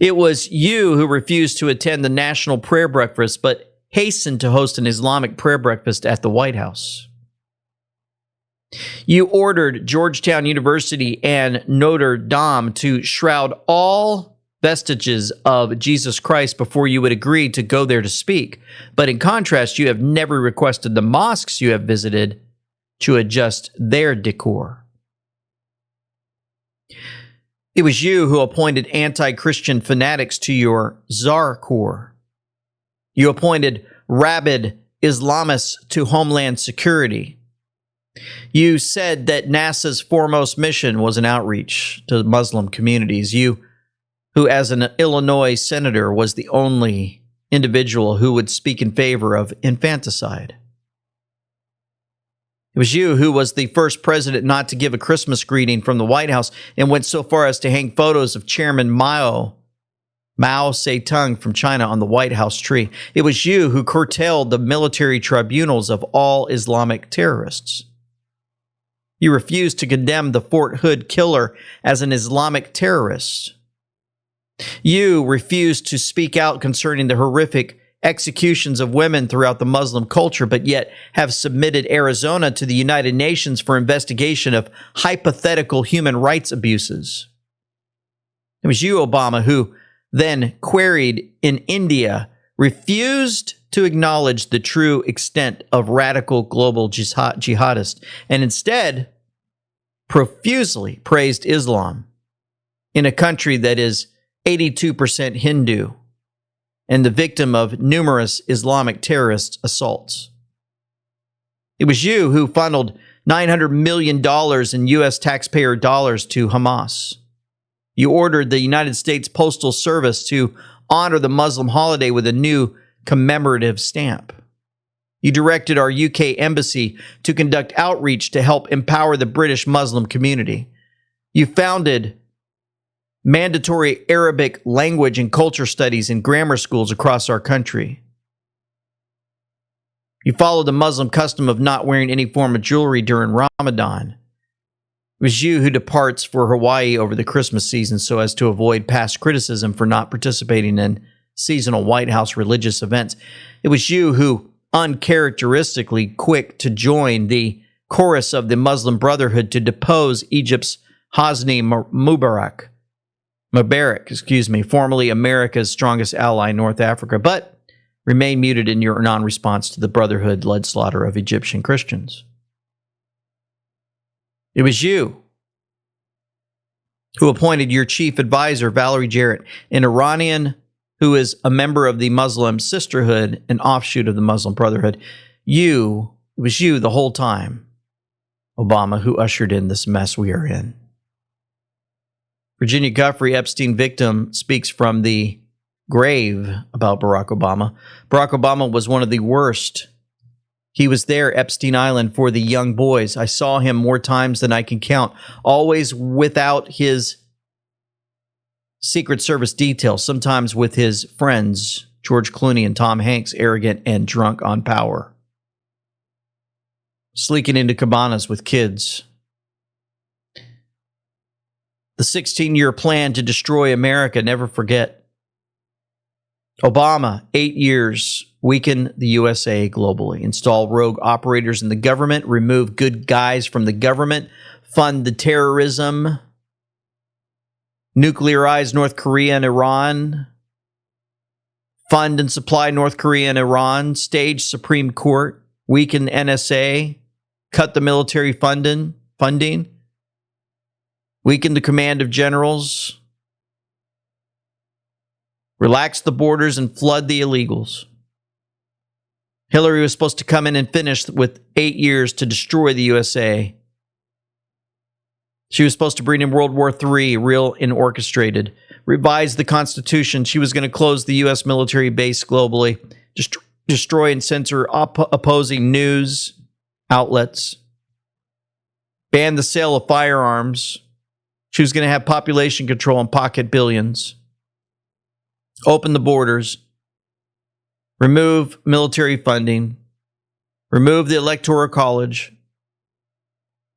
B: It was you who refused to attend the National Prayer Breakfast but hastened to host an Islamic prayer breakfast at the White House. You ordered Georgetown University and Notre Dame to shroud all vestiges of Jesus Christ before you would agree to go there to speak. But in contrast, you have never requested the mosques you have visited to adjust their decor. It was you who appointed anti-Christian fanatics to your Czar Corps. You appointed rabid Islamists to Homeland Security. You said that NASA's foremost mission was an outreach to Muslim communities. You who, as an Illinois senator, was the only individual who would speak in favor of infanticide. It was you who was the first president not to give a Christmas greeting from the White House and went so far as to hang photos of Chairman Mao Zedong from China on the White House tree. It was you who curtailed the military tribunals of all Islamic terrorists. You refused to condemn the Fort Hood killer as an Islamic terrorist. You refused to speak out concerning the horrific executions of women throughout the Muslim culture, but yet have submitted Arizona to the United Nations for investigation of hypothetical human rights abuses. It was you, Obama, who then queried in India, refused to acknowledge the true extent of radical global jihadists, and instead profusely praised Islam in a country that is 82% Hindu and the victim of numerous Islamic terrorist assaults. It was you who funneled $900 million in U.S. taxpayer dollars to Hamas. You ordered the United States Postal Service to honor the Muslim holiday with a new commemorative stamp. You directed our UK embassy to conduct outreach to help empower the British Muslim community. You founded mandatory Arabic language and culture studies in grammar schools across our country. You followed the Muslim custom of not wearing any form of jewelry during Ramadan. It was you who departs for Hawaii over the Christmas season so as to avoid past criticism for not participating in seasonal White House religious events. It was you who, uncharacteristically quick to join the chorus of the Muslim Brotherhood to depose Egypt's Hosni Mubarak, formerly America's strongest ally in North Africa, but remain muted in your non-response to the Brotherhood-led slaughter of Egyptian Christians. It was you who appointed your chief advisor, Valerie Jarrett, an Iranian who is a member of the Muslim Sisterhood, an offshoot of the Muslim Brotherhood. It was you the whole time, Obama, who ushered in this mess we are in. Virginia Guffrey, Epstein victim, speaks from the grave about Barack Obama. Barack Obama was one of the worst. He was there, Epstein Island, for the young boys. I saw him more times than I can count, always without his Secret Service detail, sometimes with his friends, George Clooney and Tom Hanks, arrogant and drunk on power. Sleeking into cabanas with kids. The 16-year plan to destroy America, never forget. Obama, 8 years, weaken the USA globally, install rogue operators in the government, remove good guys from the government, fund the terrorism, nuclearize North Korea and Iran, fund and supply North Korea and Iran, stage Supreme Court, weaken NSA, cut the military funding, weaken the command of generals, relax the borders and flood the illegals. Hillary was supposed to come in and finish with 8 years to destroy the USA. She was supposed to bring in World War III, real and orchestrated, revise the Constitution. She was going to close the U.S. military base globally, destroy and censor opposing news outlets, ban the sale of firearms. She was going to have population control and pocket billions, open the borders, remove military funding, remove the Electoral College.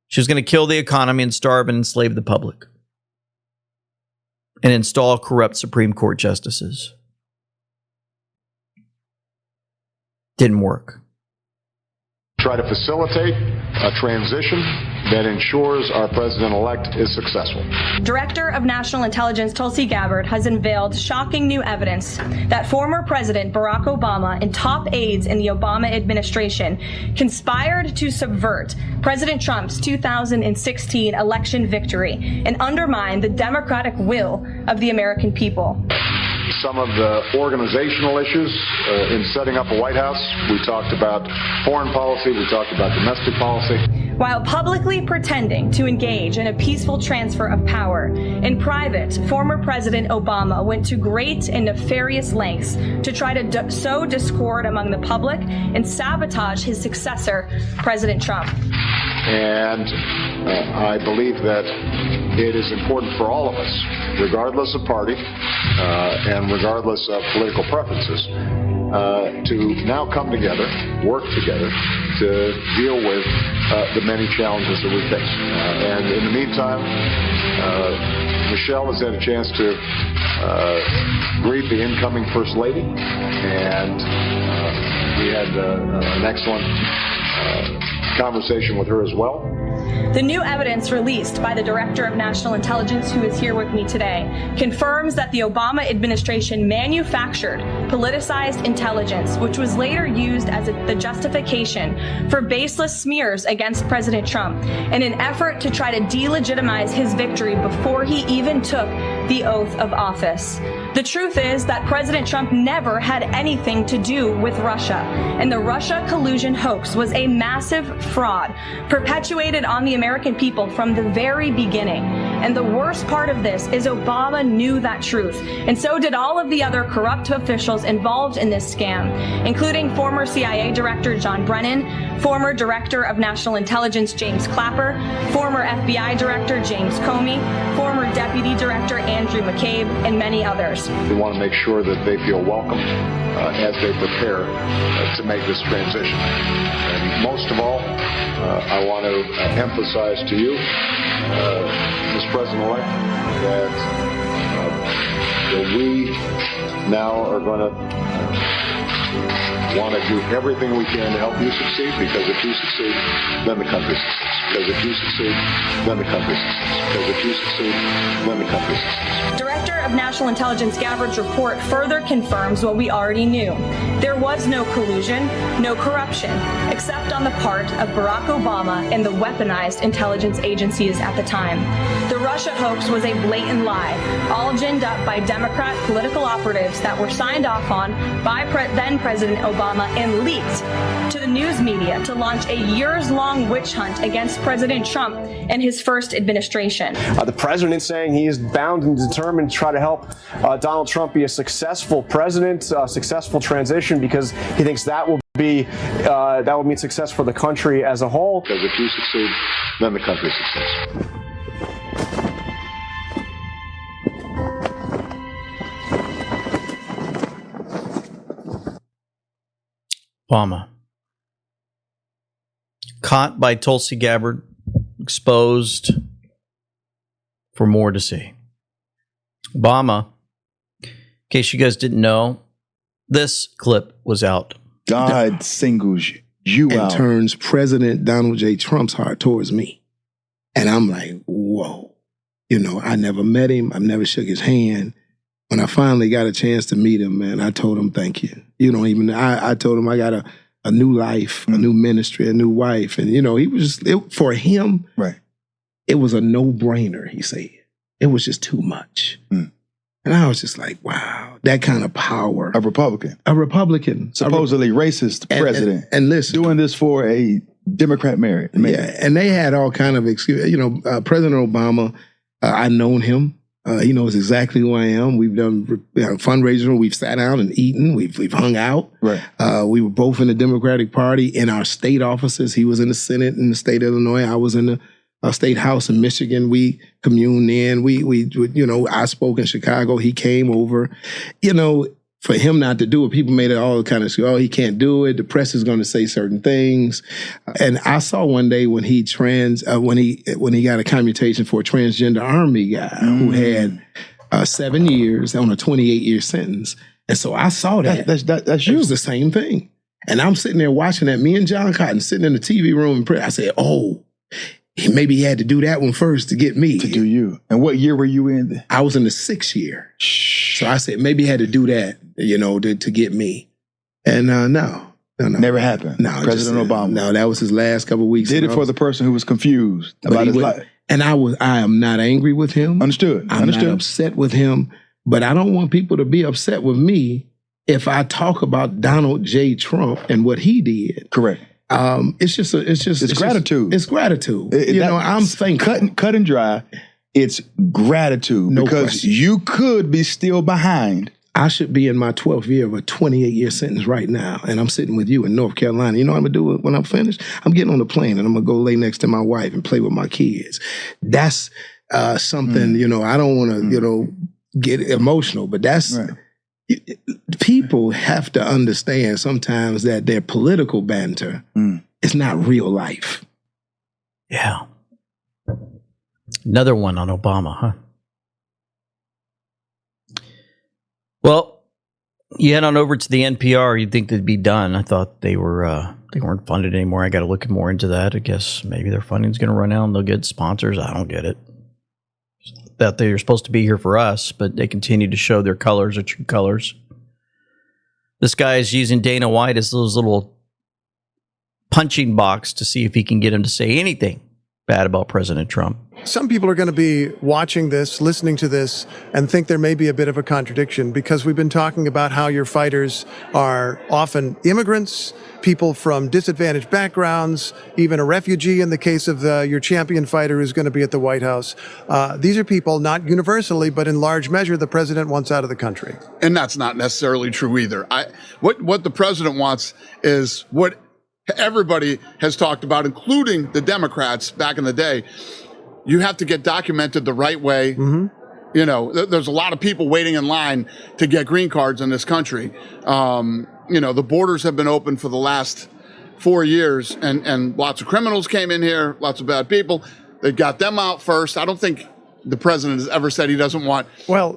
B: She was going to kill the economy and starve and enslave the public and install corrupt Supreme Court justices. Didn't work.
I: Try to facilitate a transition that ensures our president-elect is successful.
J: Director of National Intelligence Tulsi Gabbard has unveiled shocking new evidence that former President Barack Obama and top aides in the Obama administration conspired to subvert President Trump's 2016 election victory and undermine the democratic will of the American people.
I: some of the organizational issues in setting up a White House. We talked about foreign policy. We talked about domestic policy.
J: While publicly pretending to engage in a peaceful transfer of power, in private, former President Obama went to great and nefarious lengths to try to sow discord among the public and sabotage his successor, President Trump.
I: And I believe that it is important for all of us, regardless of party and regardless of political preferences, to now come together, work together to deal with the many challenges that we face. And in the meantime, Michelle has had a chance to greet the incoming First Lady, and we had an excellent conversation with her as well.
J: The new evidence released by the Director of National Intelligence, who is here with me today, confirms that the Obama administration manufactured politicized intelligence, which was later used as the justification for baseless smears against President Trump in an effort to try to delegitimize his victory before he even took the oath of office. The truth is that President Trump never had anything to do with Russia, and the Russia collusion hoax was a massive fraud perpetuated on the American people from the very beginning. And the worst part of this is Obama knew that truth, and so did all of the other corrupt officials involved in this scam, including former CIA Director John Brennan, former Director of National Intelligence James Clapper, former FBI Director James Comey, former Deputy Director Andrew McCabe, and many others.
I: We want to make sure that they feel welcome as they prepare to make this transition. And most of all, I want to emphasize to you, Mr. President-elect, that we now are going to want to do everything we can to help you succeed, because if you succeed, then the country succeeds. Because if you succeed, then the country succeeds. Because if you succeed, then the country succeeds.
J: Director of National Intelligence Gabbard's report further confirms what we already knew. There was no collusion, no corruption, except on the part of Barack Obama and the weaponized intelligence agencies at the time. The Russia hoax was a blatant lie, all ginned up by Democrat political operatives that were signed off on by then President Obama and leaked to the news media to launch a years-long witch hunt against President Trump and his first administration.
K: The president saying he is bound and determined to try to help Donald Trump be a successful president, a successful transition, because he thinks that will mean success for the country as a whole.
I: Because if you succeed, then the country succeeds.
B: Obama. Caught by Tulsi Gabbard, exposed for more to see. Obama, in case you guys didn't know, this clip was out.
L: God singles you
M: and
L: out.
M: turns President Donald J. Trump's heart towards me. And I'm like, whoa. You know, I never met him. I've never shook his hand. When I finally got a chance to meet him, man, I told him, thank you. You know, even I told him I got a new life, a new ministry, a new wife. And, you know, he was just, for him,
L: right.
M: It was a no-brainer, he said. It was just too much.
L: Mm.
M: And I was just like, wow, that kind of power.
L: A Republican.
M: A Republican.
L: Supposedly racist president.
M: And listen.
L: Doing this for a Democrat mayor.
M: Yeah, and they had all kind of excuses. You know, President Obama, I've known him. He knows exactly who I am. We've done fundraising. We've sat down and eaten. We've hung out.
L: Right.
M: We were both in the Democratic Party in our state offices. He was in the Senate in the state of Illinois. I was in the state house in Michigan. We communed in. We you know, I spoke in Chicago. He came over. You know, for him not to do it, people made it all kind of say, oh, he can't do it. The press is going to say certain things. And I saw one day when he got a commutation for a transgender Army guy who had 7 years on a 28-year sentence. And so I saw that.
L: That's you.
M: It was the same thing. And I'm sitting there watching that. Me and John Cotton sitting in the TV room. And I said, oh, maybe he had to do that one first to get me.
L: To do you. And what year were you in?
M: I was in the 6th year. So I said, maybe he had to do that, you know, to get me. And no.
L: Never happened.
M: No,
L: President Obama.
M: No, that was his last couple of weeks.
L: Did it for the person who was confused about his life.
M: And I am not angry with him.
L: Understood.
M: I'm not upset with him. But I don't want people to be upset with me if I talk about Donald J. Trump and what he did.
L: Correct.
M: It's
L: gratitude.
M: It's gratitude. I'm thankful.
L: Cut and dry. It's gratitude because you could be still behind.
M: I should be in my 12th year of a 28-year sentence right now, and I'm sitting with you in North Carolina. You know what I'm going to do when I'm finished? I'm getting on the plane, and I'm going to go lay next to my wife and play with my kids. That's something, I don't want to, get emotional, but that's... Right. People have to understand sometimes that their political banter is not real life.
B: Yeah. Another one on Obama, huh? Well, you head on over to the NPR. You'd think they'd be done. I thought they weren't funded anymore. I got to look more into that. I guess maybe their funding's going to run out and they'll get sponsors. I don't get it. That they're supposed to be here for us, but they continue to show their colors, their true colors. This guy is using Dana White as those little punching box to see if he can get him to say anything bad about President Trump.
N: Some people are going to be watching this, listening to this, and think there may be a bit of a contradiction because we've been talking about how your fighters are often immigrants, people from disadvantaged backgrounds, even a refugee in the case of your champion fighter who's going to be at the White House. These are people, not universally, but in large measure, the president wants out of the country.
O: And that's not necessarily true either. What the president wants is what everybody has talked about, including the Democrats back in the day. You have to get documented the right way. You know, there's a lot of people waiting in line to get green cards in this country. The borders have been open for the last 4 years, and lots of criminals came in here, lots of bad people. They got them out first. I don't think the president has ever said he doesn't want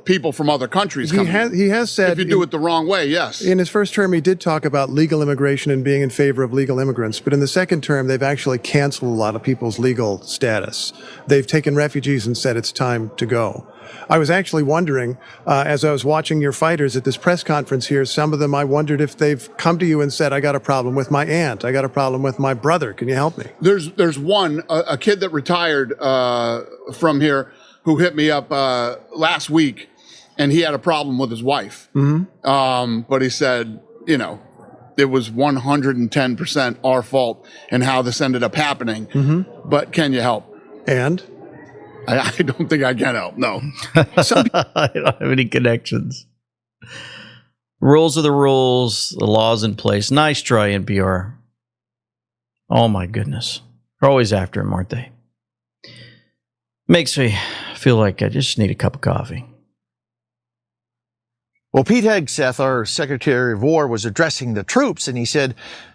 O: people from other countries coming.
N: He has said,
O: if you do it the wrong way, yes.
N: In his first term, he did talk about legal immigration and being in favor of legal immigrants. But in the second term, they've actually canceled a lot of people's legal status. They've taken refugees and said it's time to go. I was actually wondering, as I was watching your fighters at this press conference here, some of them, I wondered if they've come to you and said, I got a problem with my aunt. I got a problem with my brother. Can you help me?
O: There's one, a kid that retired from here who hit me up last week, and he had a problem with his wife. But he said, it was 110% our fault and how this ended up happening. But can you help?
N: And?
O: I don't think I can help, no.
B: I don't have any connections. Rules are the rules, the law's in place. Nice try, NPR. Oh, my goodness. They're always after him, aren't they? Makes me feel like I just need a cup of coffee.
P: Well, Pete Hegseth, our Secretary of War, was addressing the troops, and he said,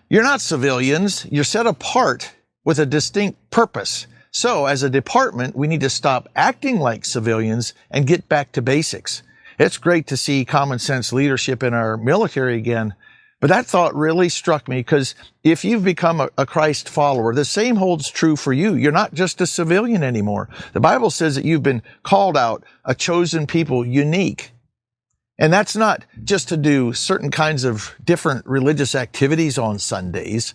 P: "You're not civilians. You're set apart with a distinct purpose. So, as a department, we need to stop acting like civilians and get back to basics." It's great to see common sense leadership in our military again. But that thought really struck me because if you've become a Christ follower, the same holds true for you. You're not just a civilian anymore. The Bible says that you've been called out, a chosen people, unique. And that's not just to do certain kinds of different religious activities on Sundays.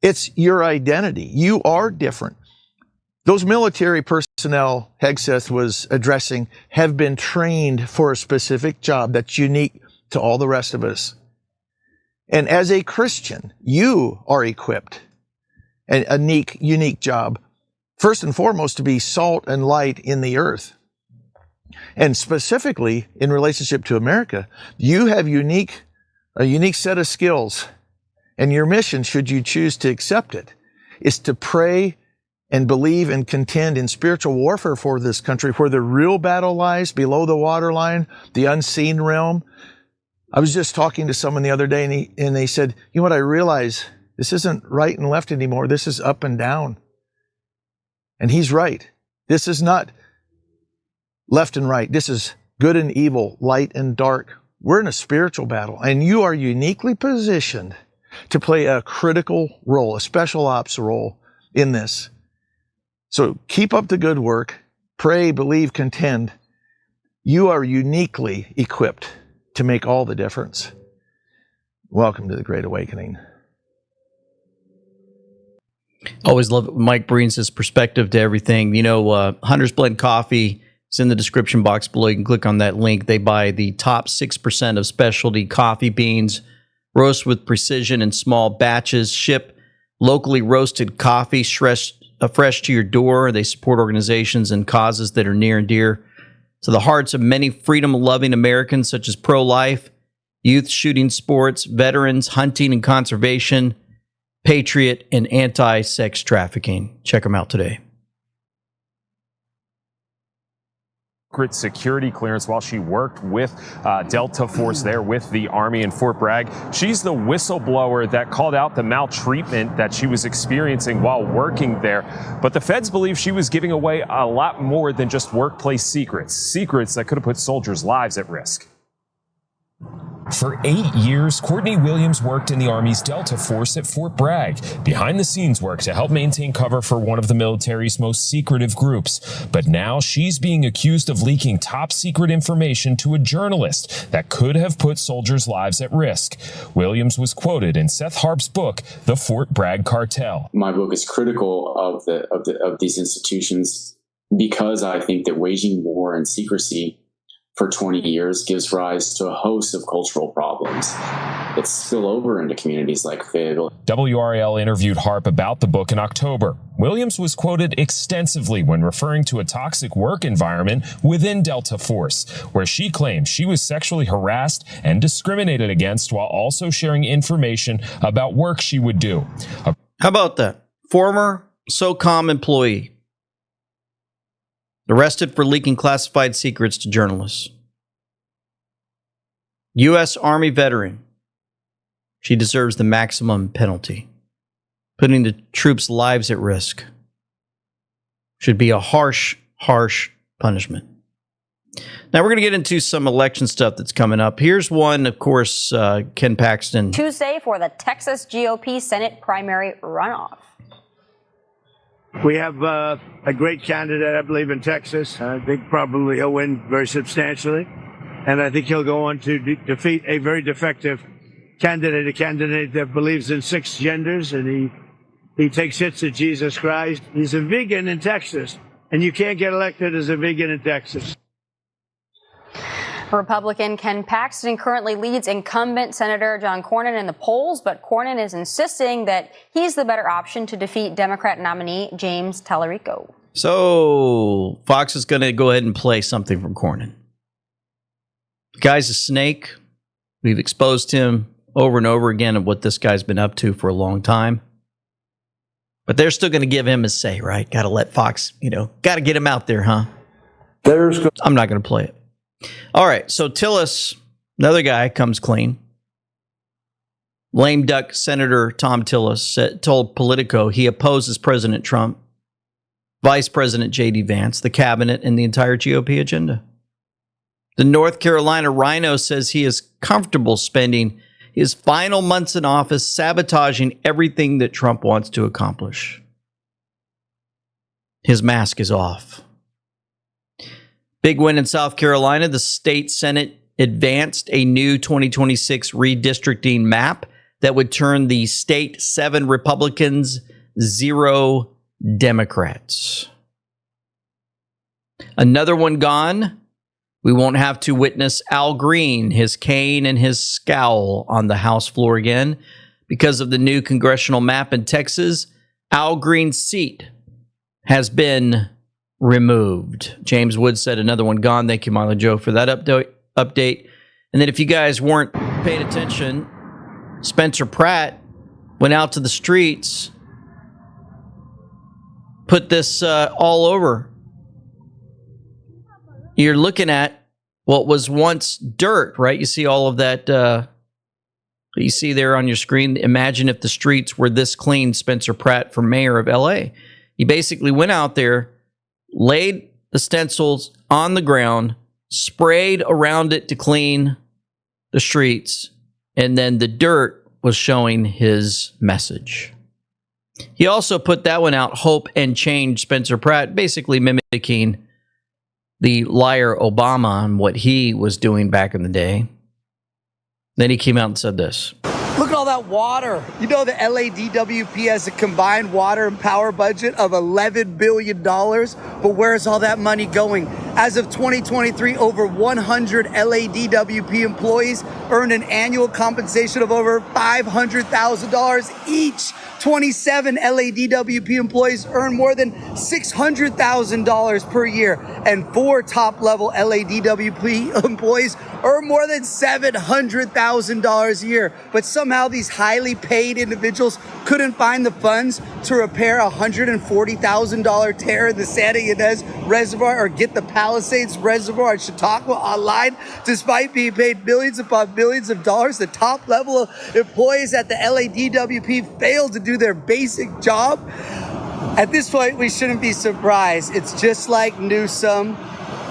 P: It's your identity. You are different. Those military personnel Hegseth was addressing have been trained for a specific job that's unique to all the rest of us. And as a Christian, you are equipped, a unique job, first and foremost, to be salt and light in the earth. And specifically in relationship to America, you have a unique set of skills. And your mission, should you choose to accept it, is to pray and believe and contend in spiritual warfare for this country, where the real battle lies below the waterline, the unseen realm. I was just talking to someone the other day, and they said, you know what, I realize this isn't right and left anymore. This is up and down. And he's right. This is not left and right. This is good and evil, light and dark. We're in a spiritual battle, and you are uniquely positioned to play a critical role, a special ops role in this. So keep up the good work. Pray, believe, contend. You are uniquely equipped to make all the difference. Welcome to the Great Awakening.
B: Always love Mike brings his perspective to everything. Hunter's Blend Coffee It's in the description box below. You can click on that link. They buy the top 6% of specialty coffee beans, roast with precision in small batches, ship locally roasted coffee fresh to your door. They support organizations and causes that are near and dear to the hearts of many freedom-loving Americans, such as pro-life, youth shooting sports, veterans, hunting and conservation, patriot, and anti-sex trafficking. Check them out today.
Q: Security clearance while she worked with Delta Force there with the Army in Fort Bragg. She's the whistleblower that called out the maltreatment that she was experiencing while working there. But the feds believe she was giving away a lot more than just workplace secrets that could have put soldiers' lives at risk.
R: For 8 years, Courtney Williams worked in the Army's Delta Force at Fort Bragg, behind-the-scenes work to help maintain cover for one of the military's most secretive groups. But now she's being accused of leaking top-secret information to a journalist that could have put soldiers' lives at risk. Williams was quoted in Seth Harp's book, The Fort Bragg Cartel.
S: My book is critical of these institutions because I think that waging war in secrecy for 20 years gives rise to a host of cultural problems that spill over into communities like Fayetteville.
R: WRAL interviewed Harp about the book in October. Williams was quoted extensively when referring to a toxic work environment within Delta Force, where she claimed she was sexually harassed and discriminated against while also sharing information about work she would do.
B: How about that? Former SOCOM employee arrested for leaking classified secrets to journalists. U.S. Army veteran. She deserves the maximum penalty. Putting the troops' lives at risk should be a harsh, harsh punishment. Now we're going to get into some election stuff that's coming up. Here's one, of course, Ken Paxton.
T: Tuesday for the Texas GOP Senate primary runoff.
D: We have a great candidate, I believe, in Texas. I think probably he'll win very substantially. And I think he'll go on to defeat a very defective candidate, a candidate that believes in 6 genders, and he takes hits at Jesus Christ. He's a vegan in Texas, and you can't get elected as a vegan in Texas.
T: Republican Ken Paxton currently leads incumbent Senator John Cornyn in the polls, but Cornyn is insisting that he's the better option to defeat Democrat nominee James Tallarico.
B: So Fox is going to go ahead and play something from Cornyn. The guy's a snake. We've exposed him over and over again of what this guy's been up to for a long time. But they're still going to give him his say, right? Got to let Fox, got to get him out there, huh? I'm not going to play it. All right, so Tillis, another guy, comes clean. Lame duck Senator Tom Tillis told Politico he opposes President Trump, Vice President J.D. Vance, the cabinet, and the entire GOP agenda. The North Carolina Rhino says he is comfortable spending his final months in office sabotaging everything that Trump wants to accomplish. His mask is off. Big win in South Carolina. The state Senate advanced a new 2026 redistricting map that would turn the state 7 Republicans, 0 Democrats. Another one gone. We won't have to witness Al Green, his cane and his scowl on the House floor again. Because of the new congressional map in Texas, Al Green's seat has been removed. James Wood said another one gone. Thank you, Marla Joe, for that update. And then if you guys weren't paying attention, Spencer Pratt went out to the streets, put this all over. You're looking at what was once dirt, right? You see all of that you see there on your screen. Imagine if the streets were this clean, Spencer Pratt for mayor of LA. He basically went out there, laid the stencils on the ground, sprayed around it to clean the streets, and then the dirt was showing his message. He also put that one out, Hope and Change Spencer Pratt, basically mimicking the liar Obama and what he was doing back in the day. Then he came out and said this.
U: Look at all that water. You know the LADWP has a combined water and power budget of $11 billion, but where's all that money going? As of 2023, over 100 LADWP employees earned an annual compensation of over $500,000 each. 27 LADWP employees earn more than $600,000 per year, and 4 top-level LADWP employees earn more than $700,000 a year. But somehow these highly paid individuals couldn't find the funds to repair a $140,000 tear in the Santa Ynez Reservoir or get the Palisades Reservoir at Chautauqua online, despite being paid billions upon billions of dollars. The top-level employees at the LADWP failed to do their basic job. At this point, we shouldn't be surprised. It's just like Newsom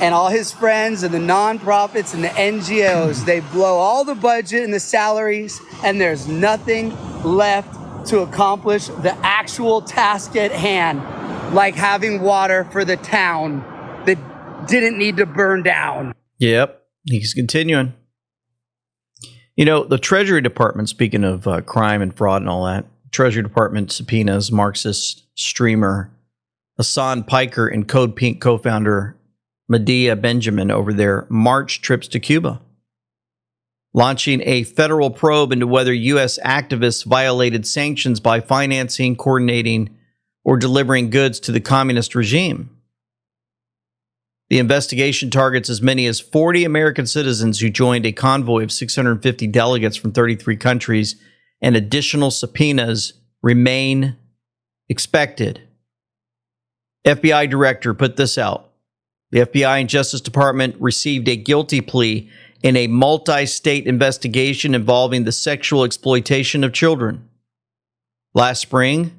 U: and all his friends and the nonprofits and the NGOs. They blow all the budget and the salaries, and there's nothing left to accomplish the actual task at hand, like having water for the town that didn't need to burn down.
B: Yep, he's continuing. You know, the Treasury Department, speaking of crime and fraud and all that, Treasury Department subpoenas Marxist streamer Hassan Piker and Code Pink co-founder Medea Benjamin over their March trips to Cuba, launching a federal probe into whether U.S. activists violated sanctions by financing, coordinating, or delivering goods to the communist regime. The investigation targets as many as 40 American citizens who joined a convoy of 650 delegates from 33 countries, and additional subpoenas remain expected. FBI director put this out. The FBI and Justice Department received a guilty plea in a multi-state investigation involving the sexual exploitation of children. Last spring,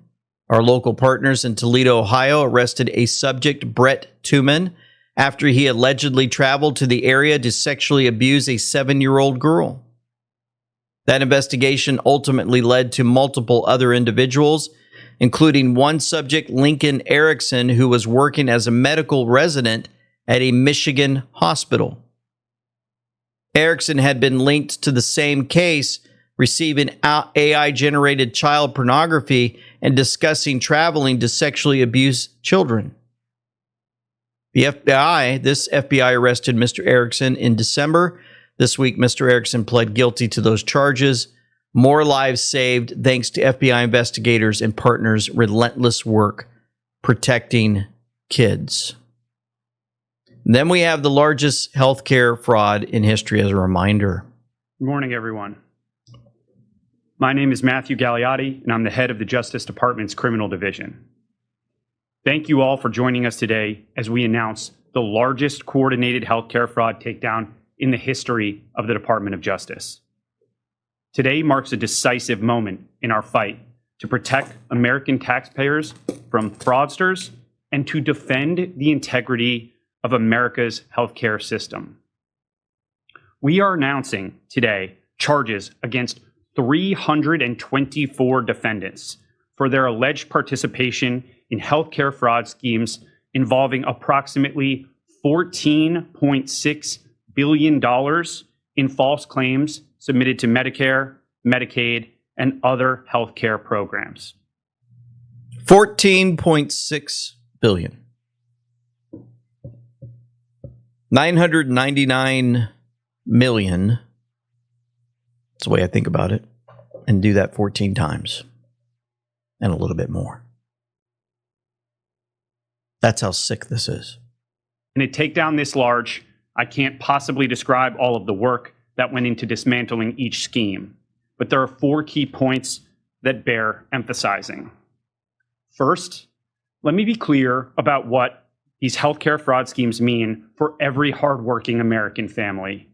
B: our local partners in Toledo, Ohio, arrested a subject, Brett Tooman, after he allegedly traveled to the area to sexually abuse a 7-year-old girl. That investigation ultimately led to multiple other individuals, including one subject, Lincoln Erickson, who was working as a medical resident at a Michigan hospital. Erickson had been linked to the same case, receiving AI-generated child pornography and discussing traveling to sexually abuse children. This FBI arrested Mr. Erickson in December. This week, Mr. Erickson pled guilty to those charges. More lives saved thanks to FBI investigators and partners' relentless work protecting kids. And then we have the largest healthcare fraud in history as a reminder.
A: Good morning, everyone. My name is Matthew Gagliotti, and I'm the head of the Justice Department's Criminal Division. Thank you all for joining us today as we announce the largest coordinated healthcare fraud takedown in the history of the Department of Justice. Today marks a decisive moment in our fight to protect American taxpayers from fraudsters and to defend the integrity of America's healthcare system. We are announcing today charges against 324 defendants for their alleged participation in healthcare fraud schemes involving approximately $14.6 billion in false claims submitted to Medicare, Medicaid, and other healthcare programs.
B: 14.6 billion. 999 million. That's the way I think about it. And do that 14 times. And a little bit more. That's how sick this is.
A: And a takedown this large, I can't possibly describe all of the work that went into dismantling each scheme, but there are 4 key points that bear emphasizing. First, let me be clear about what these healthcare fraud schemes mean for every hardworking American family.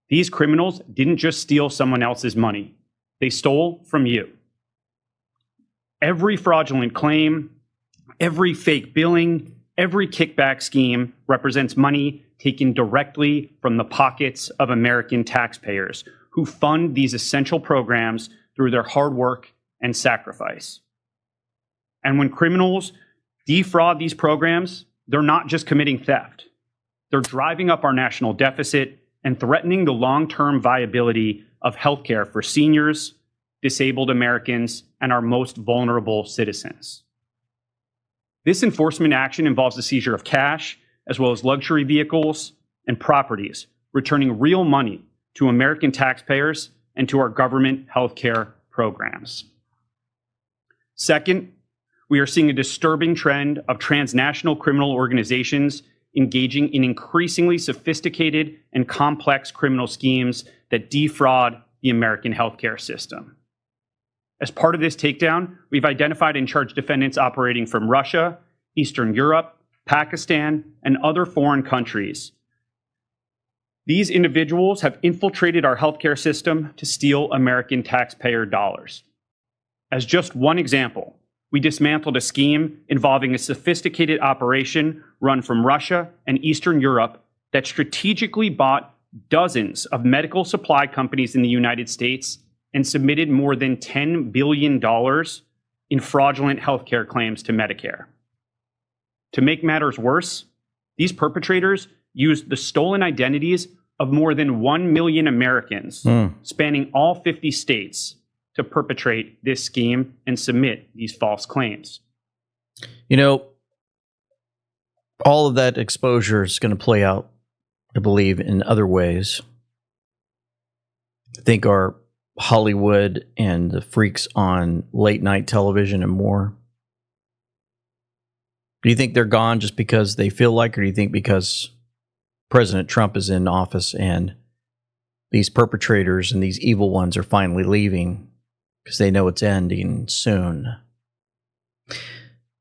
A: These criminals didn't just steal someone else's money. They stole from you. Every fraudulent claim, every fake billing, every kickback scheme represents money taken directly from the pockets of American taxpayers who fund these essential programs through their hard work and sacrifice. And when criminals defraud these programs, they're not just committing theft. They're driving up our national deficit and threatening the long-term viability of healthcare for seniors, disabled Americans, and our most vulnerable citizens. This enforcement action involves the seizure of cash, as well as luxury vehicles and properties, returning real money to American taxpayers and to our government healthcare programs. Second, we are seeing a disturbing trend of transnational criminal organizations engaging in increasingly sophisticated and complex criminal schemes that defraud the American healthcare system. As part of this takedown, we've identified and charged defendants operating from Russia, Eastern Europe, Pakistan, and other foreign countries. These individuals have infiltrated our healthcare system to steal American taxpayer dollars. As just one example, we dismantled a scheme involving a sophisticated operation run from Russia and Eastern Europe that strategically bought dozens of medical supply companies in the United States and submitted more than $10 billion in fraudulent healthcare claims to Medicare. To make matters worse, these perpetrators used the stolen identities of more than 1 million Americans spanning all 50 states to perpetrate this scheme and submit these false claims.
B: You know, all of that exposure is going to play out, I believe, in other ways. I think our Hollywood and the freaks on late night television and more. Do you think they're gone just because they feel like, or do you think because President Trump is in office and these perpetrators and these evil ones are finally leaving because they know it's ending soon?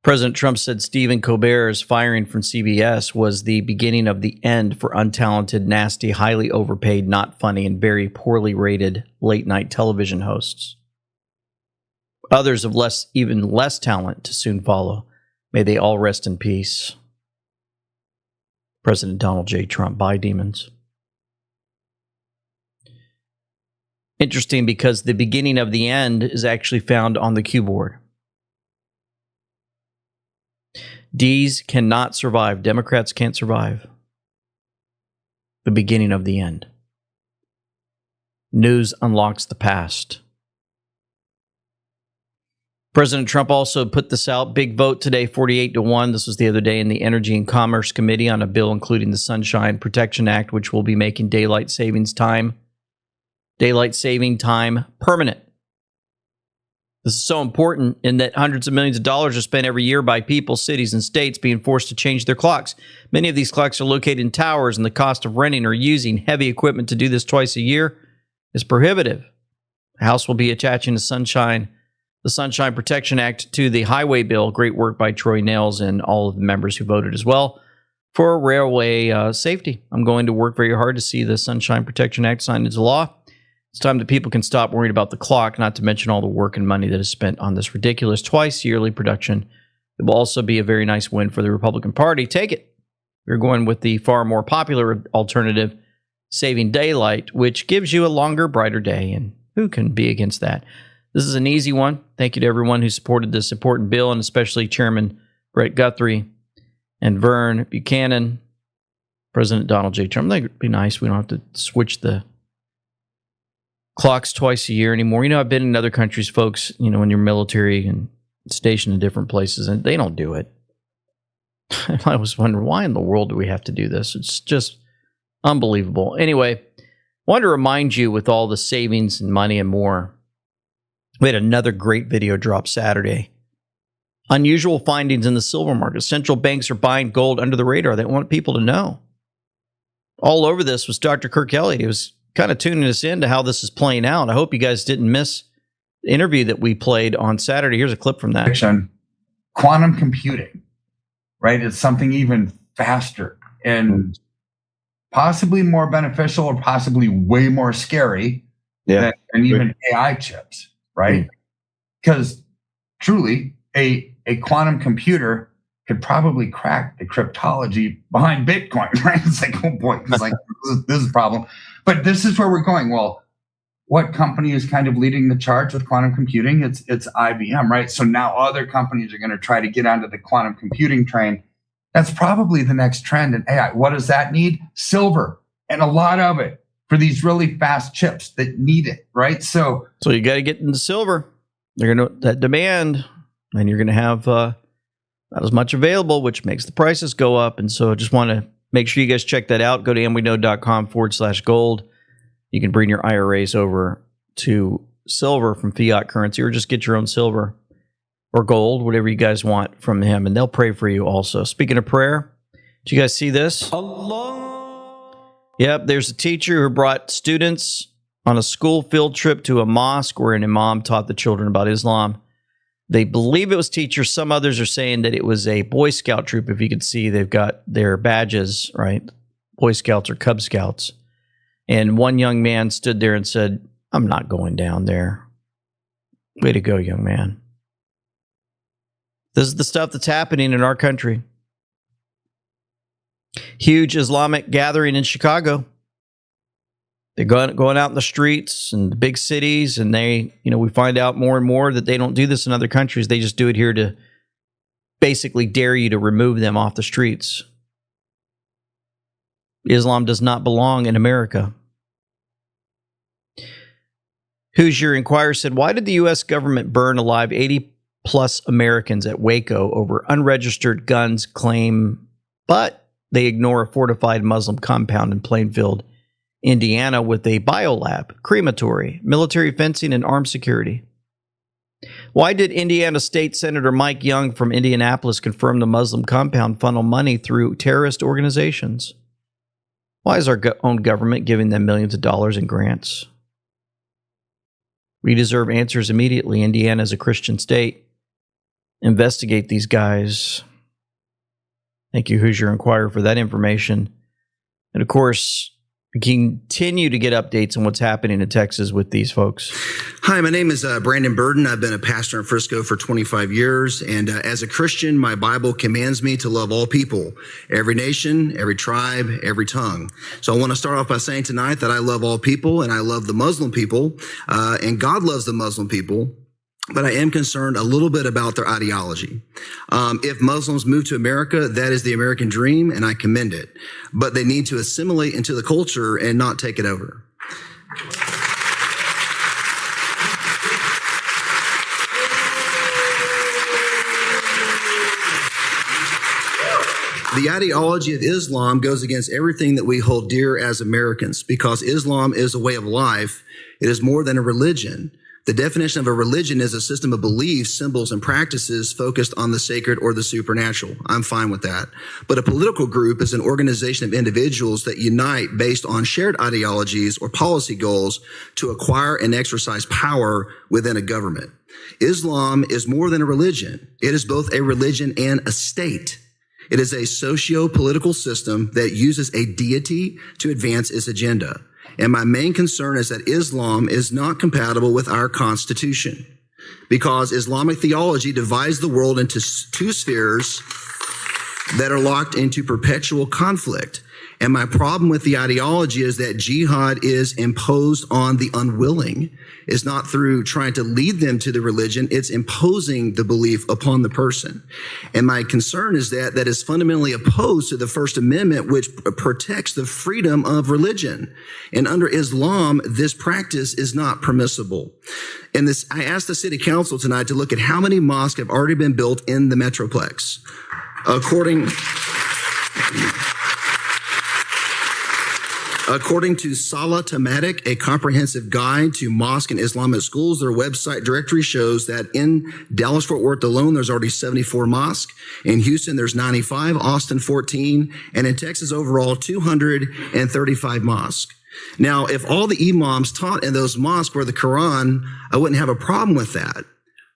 B: President Trump said Stephen Colbert's firing from CBS was the beginning of the end for untalented, nasty, highly overpaid, not funny, and very poorly rated late-night television hosts. Others of even less talent to soon follow. May they all rest in peace. President Donald J. Trump, bye, demons. Interesting, because the beginning of the end is actually found on the cue board. D's cannot survive. Democrats can't survive the beginning of the end. News unlocks the past. President Trump also put this out. Big vote today, 48-1. This was the other day in the Energy and Commerce Committee on a bill including the Sunshine Protection Act, which will be making daylight saving time permanent. This is so important in that hundreds of millions of dollars are spent every year by people, cities, and states being forced to change their clocks. Many of these clocks are located in towers, and the cost of renting or using heavy equipment to do this twice a year is prohibitive. The House will be attaching the Sunshine Protection Act to the highway bill. Great work by Troy Nehls and all of the members who voted as well for railway safety. I'm going to work very hard to see the Sunshine Protection Act signed into law. It's time that people can stop worrying about the clock, not to mention all the work and money that is spent on this ridiculous twice yearly production. It will also be a very nice win for the Republican Party. Take it. We're going with the far more popular alternative, saving daylight, which gives you a longer, brighter day. And who can be against that? This is an easy one. Thank you to everyone who supported this important bill, and especially Chairman Brett Guthrie and Vern Buchanan, President Donald J. Trump. I think it'd be nice. We don't have to switch the clocks twice a year anymore. You know, I've been in other countries, folks, you know, when you're military and stationed in different places, and they don't do it. I was wondering, why in the world do we have to do this? It's just unbelievable. Anyway, I want to remind you, with all the savings and money and more, we had another great video drop Saturday. Unusual findings in the silver market. Central banks are buying gold under the radar. They want people to know. All over this was Dr. Kirk Elliott. He was kind of tuning us in to how this is playing out. I hope you guys didn't miss the interview that we played on Saturday. Here's a clip from that.
C: Quantum computing, right? It's something even faster and possibly more beneficial, or possibly way more scary than even AI chips, right? Because truly, a quantum computer could probably crack the cryptology behind Bitcoin, right? It's like, oh boy, it's like, this is a problem. But this is where we're going. Well, what company is kind of leading the charge with quantum computing? It's IBM, right? So now other companies are going to try to get onto the quantum computing train. That's probably the next trend in AI. What does that need? Silver, and a lot of it for these really fast chips that need it, right? So
B: you got to get into silver. They're going to that demand, and you're going to have Not as much available, which makes the prices go up. And so I just want to make sure you guys check that out. Go to amweknow.com/gold. You can bring your IRAs over to silver from fiat currency, or just get your own silver or gold, whatever you guys want from him. And they'll pray for you also. Speaking of prayer, did you guys see this? Yep, there's a teacher who brought students on a school field trip to a mosque where an imam taught the children about Islam. They believe it was teachers. Some others are saying that it was a Boy Scout troop. If you could see, they've got their badges, right? Boy Scouts or Cub Scouts. And one young man stood there and said, "I'm not going down there." Way to go, young man. This is the stuff that's happening in our country. Huge Islamic gathering in Chicago. They're going out in the streets and the big cities, and we find out more and more that they don't do this in other countries. They just do it here to basically dare you to remove them off the streets. Islam does not belong in America. Hoosier Inquirer said, why did the U.S. government burn alive 80-plus Americans at Waco over unregistered guns claim, but they ignore a fortified Muslim compound in Plainfield, Indiana, with a biolab, crematory, military fencing, and armed security? Why did Indiana State Senator Mike Young from Indianapolis confirm the Muslim compound funnel money through terrorist organizations? Why is our own government giving them millions of dollars in grants? We deserve answers immediately. Indiana is a Christian state. Investigate these guys. Thank you, Hoosier Inquirer, for that information. And of course, we continue to get updates on what's happening in Texas with these folks.
F: Hi, my name is Brandon Burden. I've been a pastor in Frisco for 25 years. And as a Christian, my Bible commands me to love all people, every nation, every tribe, every tongue. So I want to start off by saying tonight that I love all people and I love the Muslim people, and God loves the Muslim people. But I am concerned a little bit about their ideology. If Muslims move to America, that is the American dream, and I commend it. But they need to assimilate into the culture and not take it over. The ideology of Islam goes against everything that we hold dear as Americans, because Islam is a way of life. It is more than a religion. The definition of a religion is a system of beliefs, symbols, and practices focused on the sacred or the supernatural. I'm fine with that. But a political group is an organization of individuals that unite based on shared ideologies or policy goals to acquire and exercise power within a government. Islam is more than a religion. It is both a religion and a state. It is a socio-political system that uses a deity to advance its agenda. And my main concern is that Islam is not compatible with our Constitution, because Islamic theology divides the world into two spheres that are locked into perpetual conflict. And my problem with the ideology is that jihad is imposed on the unwilling. It's not through trying to lead them to the religion, it's imposing the belief upon the person. And my concern is that that is fundamentally opposed to the First Amendment, which protects the freedom of religion. And under Islam, this practice is not permissible. And I asked the city council tonight to look at how many mosques have already been built in the Metroplex. According to Salah-Tematic, a comprehensive guide to mosque and Islamic schools, their website directory shows that in Dallas-Fort Worth alone, there's already 74 mosques. In Houston, there's 95, Austin, 14, and in Texas overall, 235 mosques. Now, if all the imams taught in those mosques were the Quran, I wouldn't have a problem with that.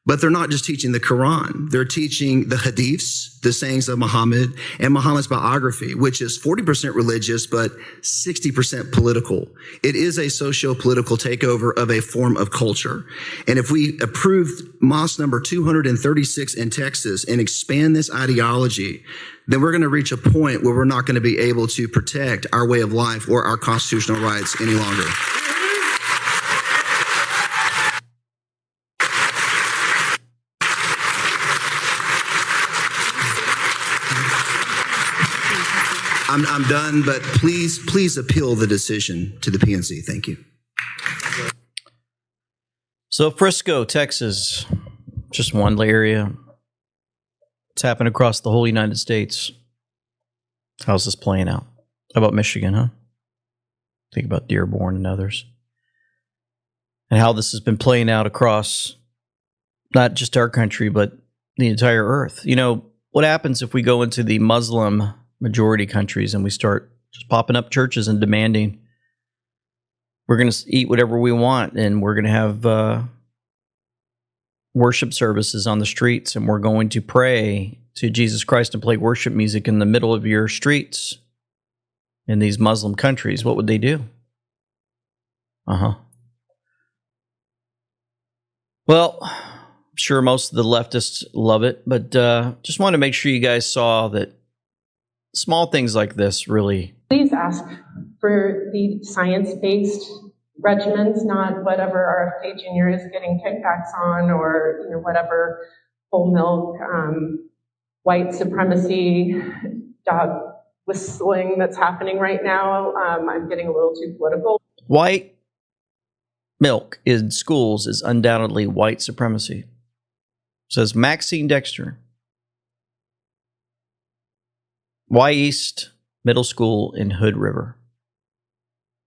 F: But they're not just teaching the Quran. They're teaching the hadiths, the sayings of Muhammad, and Muhammad's biography, which is 40% religious, but 60% political. It is a socio-political takeover of a form of culture. And if we approve mosque number 236 in Texas and expand this ideology, then we're going to reach a point where we're not going to be able to protect our way of life or our constitutional rights any longer. I'm done, but please appeal the decision to the PNC. Thank you.
B: So Frisco, Texas, just one area. It's happened across the whole United States. How's this playing out? How about Michigan, huh? Think about Dearborn and others. And how this has been playing out across not just our country, but the entire earth. You know, what happens if we go into the Muslim majority countries and we start just popping up churches and demanding we're going to eat whatever we want and we're going to have worship services on the streets and we're going to pray to Jesus Christ and play worship music in the middle of your streets in these Muslim countries? What would they do? Well, I'm sure most of the leftists love it, but just want to make sure you guys saw that small things like this really...
G: Please ask for the science-based regimens, not whatever RFK Jr. is getting kickbacks on, or whatever whole milk, white supremacy, dog whistling that's happening right now. I'm getting a little too political.
B: White milk in schools is undoubtedly white supremacy, says Maxine Dexter. Y East Middle School in Hood River.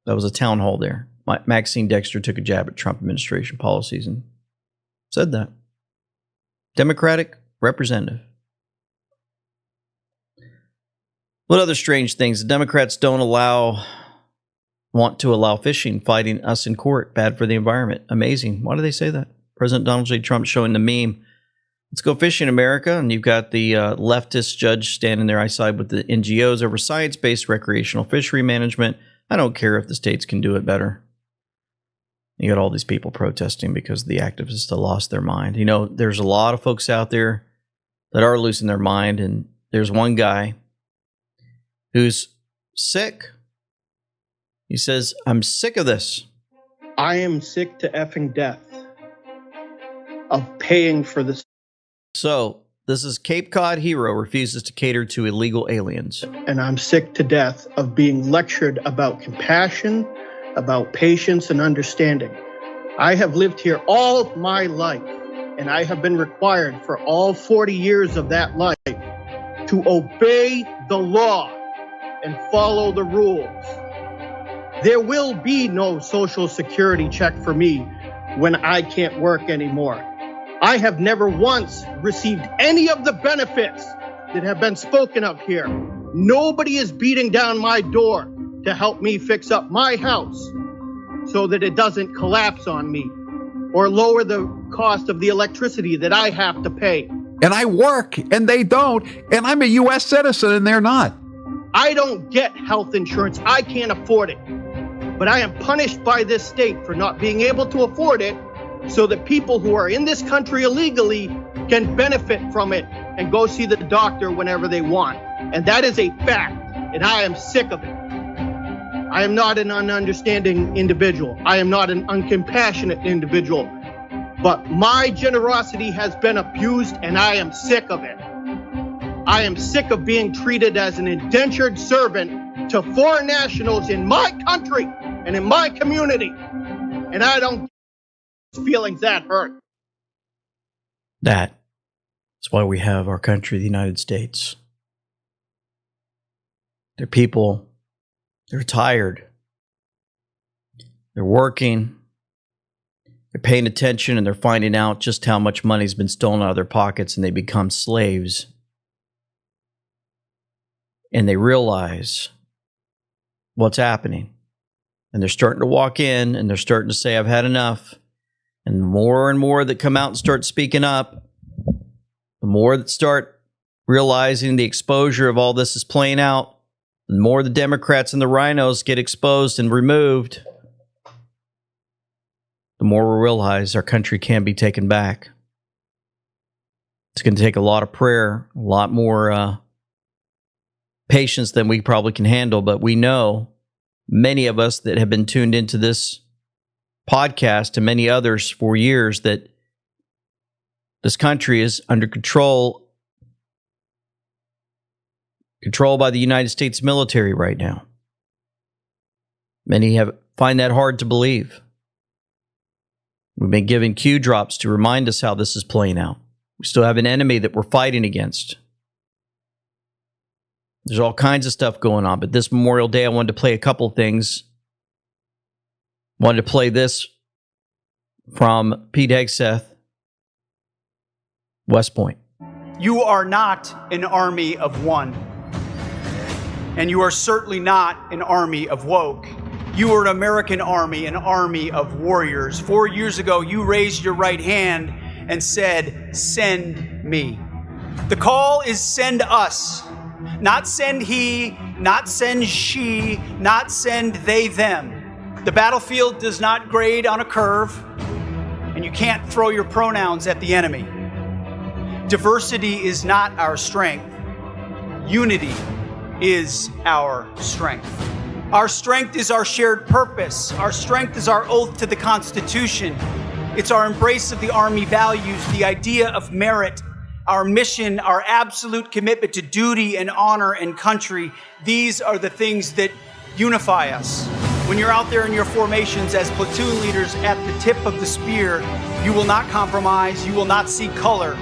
B: That was a town hall there. Maxine Dexter took a jab at Trump administration policies and said that. Democratic representative. What other strange things? The Democrats want to allow fishing, fighting us in court. Bad for the environment. Amazing. Why do they say that? President Donald J. Trump showing the meme. Let's go fishing, America. And you've got the leftist judge standing there. I side with the NGOs over science-based recreational fishery management. I don't care if the states can do it better. You got all these people protesting because the activists have lost their mind. You know, there's a lot of folks out there that are losing their mind. And there's one guy who's sick. He says, I'm sick of this.
V: I am sick to effing death of paying for this.
B: So this is Cape Cod hero refuses to cater to illegal aliens.
V: And I'm sick to death of being lectured about compassion, about patience and understanding. I have lived here all my life, and I have been required for all 40 years of that life to obey the law and follow the rules. There will be no Social Security check for me when I can't work anymore. I have never once received any of the benefits that have been spoken of here. Nobody is beating down my door to help me fix up my house so that it doesn't collapse on me or lower the cost of the electricity that I have to pay.
W: And I work and they don't, and I'm a U.S. citizen and they're not.
V: I don't get health insurance. I can't afford it. But I am punished by this state for not being able to afford it so that people who are in this country illegally can benefit from it and go see the doctor whenever they want. And that is a fact, and I am sick of it. I am not an ununderstanding individual. I am not an uncompassionate individual. But my generosity has been abused, and I am sick of it. I am sick of being treated as an indentured servant to foreign nationals in my country and in my community. And I don't get feelings that hurt.
B: That's why we have our country, the United States. They're people, they're tired. They're working. They're paying attention, and they're finding out just how much money's been stolen out of their pockets, and they become slaves. And they realize what's happening. And they're starting to walk in, and they're starting to say, I've had enough. And more that come out and start speaking up, the more that start realizing the exposure of all this is playing out, the more the Democrats and the rhinos get exposed and removed, the more we realize our country can be taken back. It's going to take a lot of prayer, a lot more patience than we probably can handle, but we know, many of us that have been tuned into this podcast and many others for years, that this country is under control by the United States military right now. Many find that hard to believe. We've been given cue drops to remind us how this is playing out. We still have an enemy that we're fighting against. There's all kinds of stuff going on, but this Memorial Day, I wanted to play a couple things. Wanted to play this from Pete Hegseth, West Point.
E: You are not an army of one. And you are certainly not an army of woke. You are an American army, an army of warriors. 4 years ago, you raised your right hand and said, "Send me." The call is send us. Not send he, not send she, not send they, them. The battlefield does not grade on a curve, and you can't throw your pronouns at the enemy. Diversity is not our strength. Unity is our strength. Our strength is our shared purpose. Our strength is our oath to the Constitution. It's our embrace of the Army values, the idea of merit, our mission, our absolute commitment to duty and honor and country. These are the things that unify us. When you're out there in your formations as platoon leaders at the tip of the spear, you will not compromise, you will not seek color,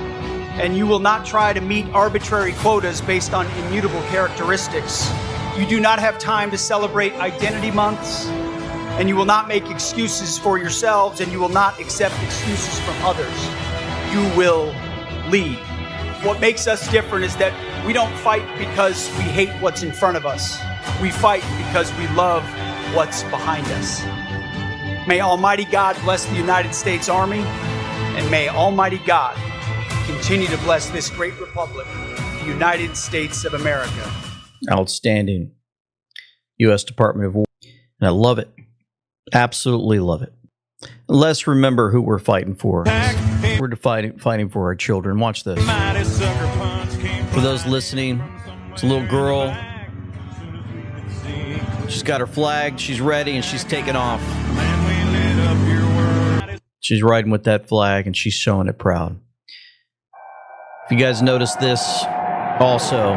E: and you will not try to meet arbitrary quotas based on immutable characteristics. You do not have time to celebrate identity months, and you will not make excuses for yourselves, and you will not accept excuses from others. You will lead. What makes us different is that we don't fight because we hate what's in front of us. We fight because we love what's behind us. May Almighty God bless the United States Army, and may Almighty God continue to bless this great republic, the United States of America.
B: Outstanding. U.S. Department of War. And I love it. Absolutely love it. Let's remember who we're fighting for. We're fighting for our children. Watch this. For those listening, it's a little girl. She's got her flag. She's ready, and she's taking off. She's riding with that flag, and she's showing it proud. If you guys noticed this, also,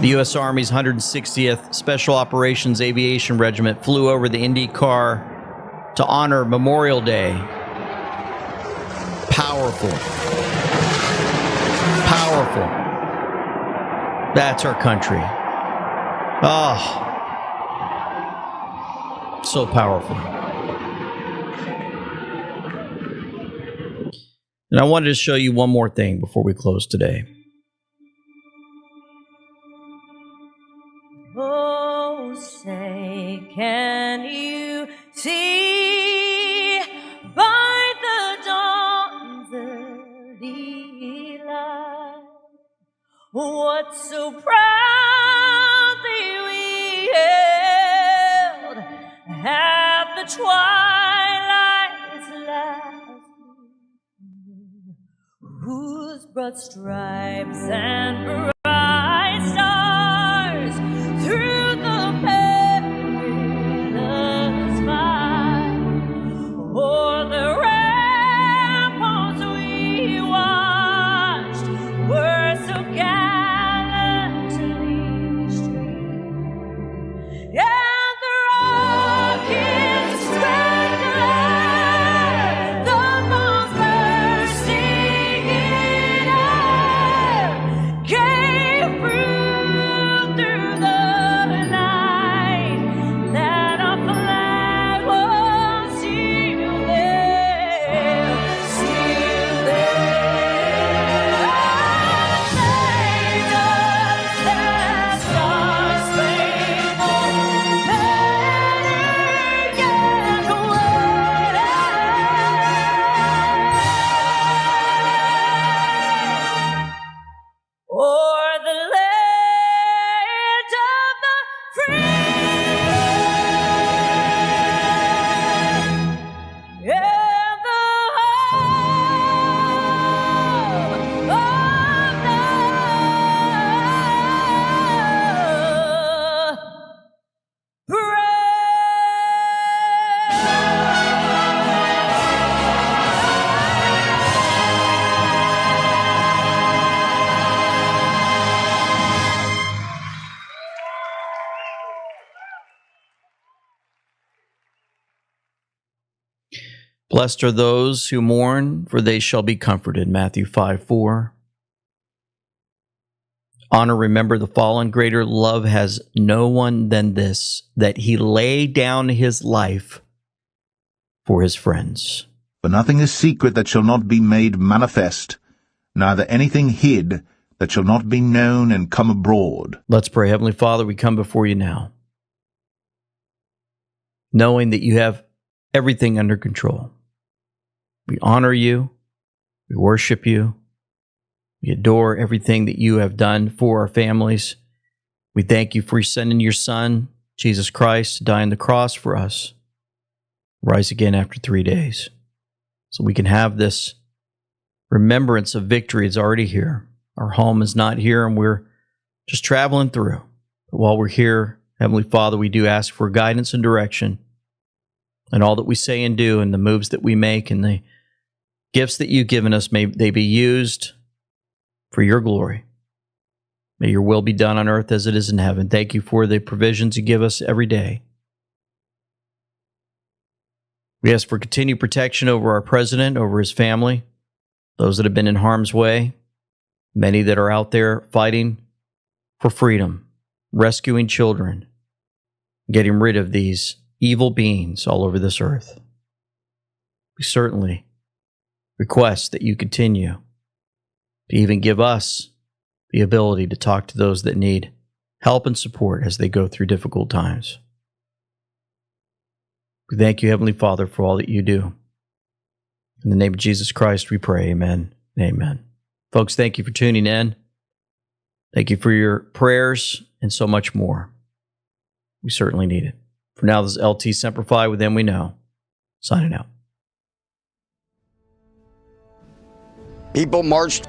B: the U.S. Army's 160th Special Operations Aviation Regiment flew over the IndyCar to honor Memorial Day. Powerful. Powerful. That's our country. Oh, so powerful. And I wanted to show you one more thing before we close today.
H: Oh, say, can you see by the dawn's early light what so proudly we hailed at the twilight's last gleam, whose broad stripes and bright stars through the perilous fight o'er the ramparts we watched were so gallantly streamed, and the rockets strengthened, the bombs bursting in air gave proof through the night that our flag was still there, still there. Saved us that star-spangled banner yet waved o'er the land of the free and the home of the brave.
B: Blessed are those who mourn, for they shall be comforted. Matthew 5:4. Honor, remember the fallen. Greater love has no one than this, that he lay down his life for his friends.
I: For nothing is secret that shall not be made manifest, neither anything hid that shall not be known and come abroad.
B: Let's pray. Heavenly Father, we come before you now, knowing that you have everything under control. We honor you. We worship you. We adore everything that you have done for our families. We thank you for sending your Son, Jesus Christ, to die on the cross for us, rise again after 3 days, so we can have this remembrance of victory. It's already here. Our home is not here, and we're just traveling through. But while we're here, Heavenly Father, we do ask for guidance and direction in all that we say and do, and the moves that we make, and the gifts that you've given us, may they be used for your glory. May your will be done on earth as it is in heaven. Thank you for the provisions you give us every day. We ask for continued protection over our president, over his family, those that have been in harm's way, many that are out there fighting for freedom, rescuing children, getting rid of these evil beings all over this earth. We certainly request that you continue to even give us the ability to talk to those that need help and support as they go through difficult times. We thank you, Heavenly Father, for all that you do. In the name of Jesus Christ, we pray. Amen and amen. Folks, thank you for tuning in. Thank you for your prayers and so much more. We certainly need it. For now, this is LT Semper Fi with Them We Know, signing out.
J: People marched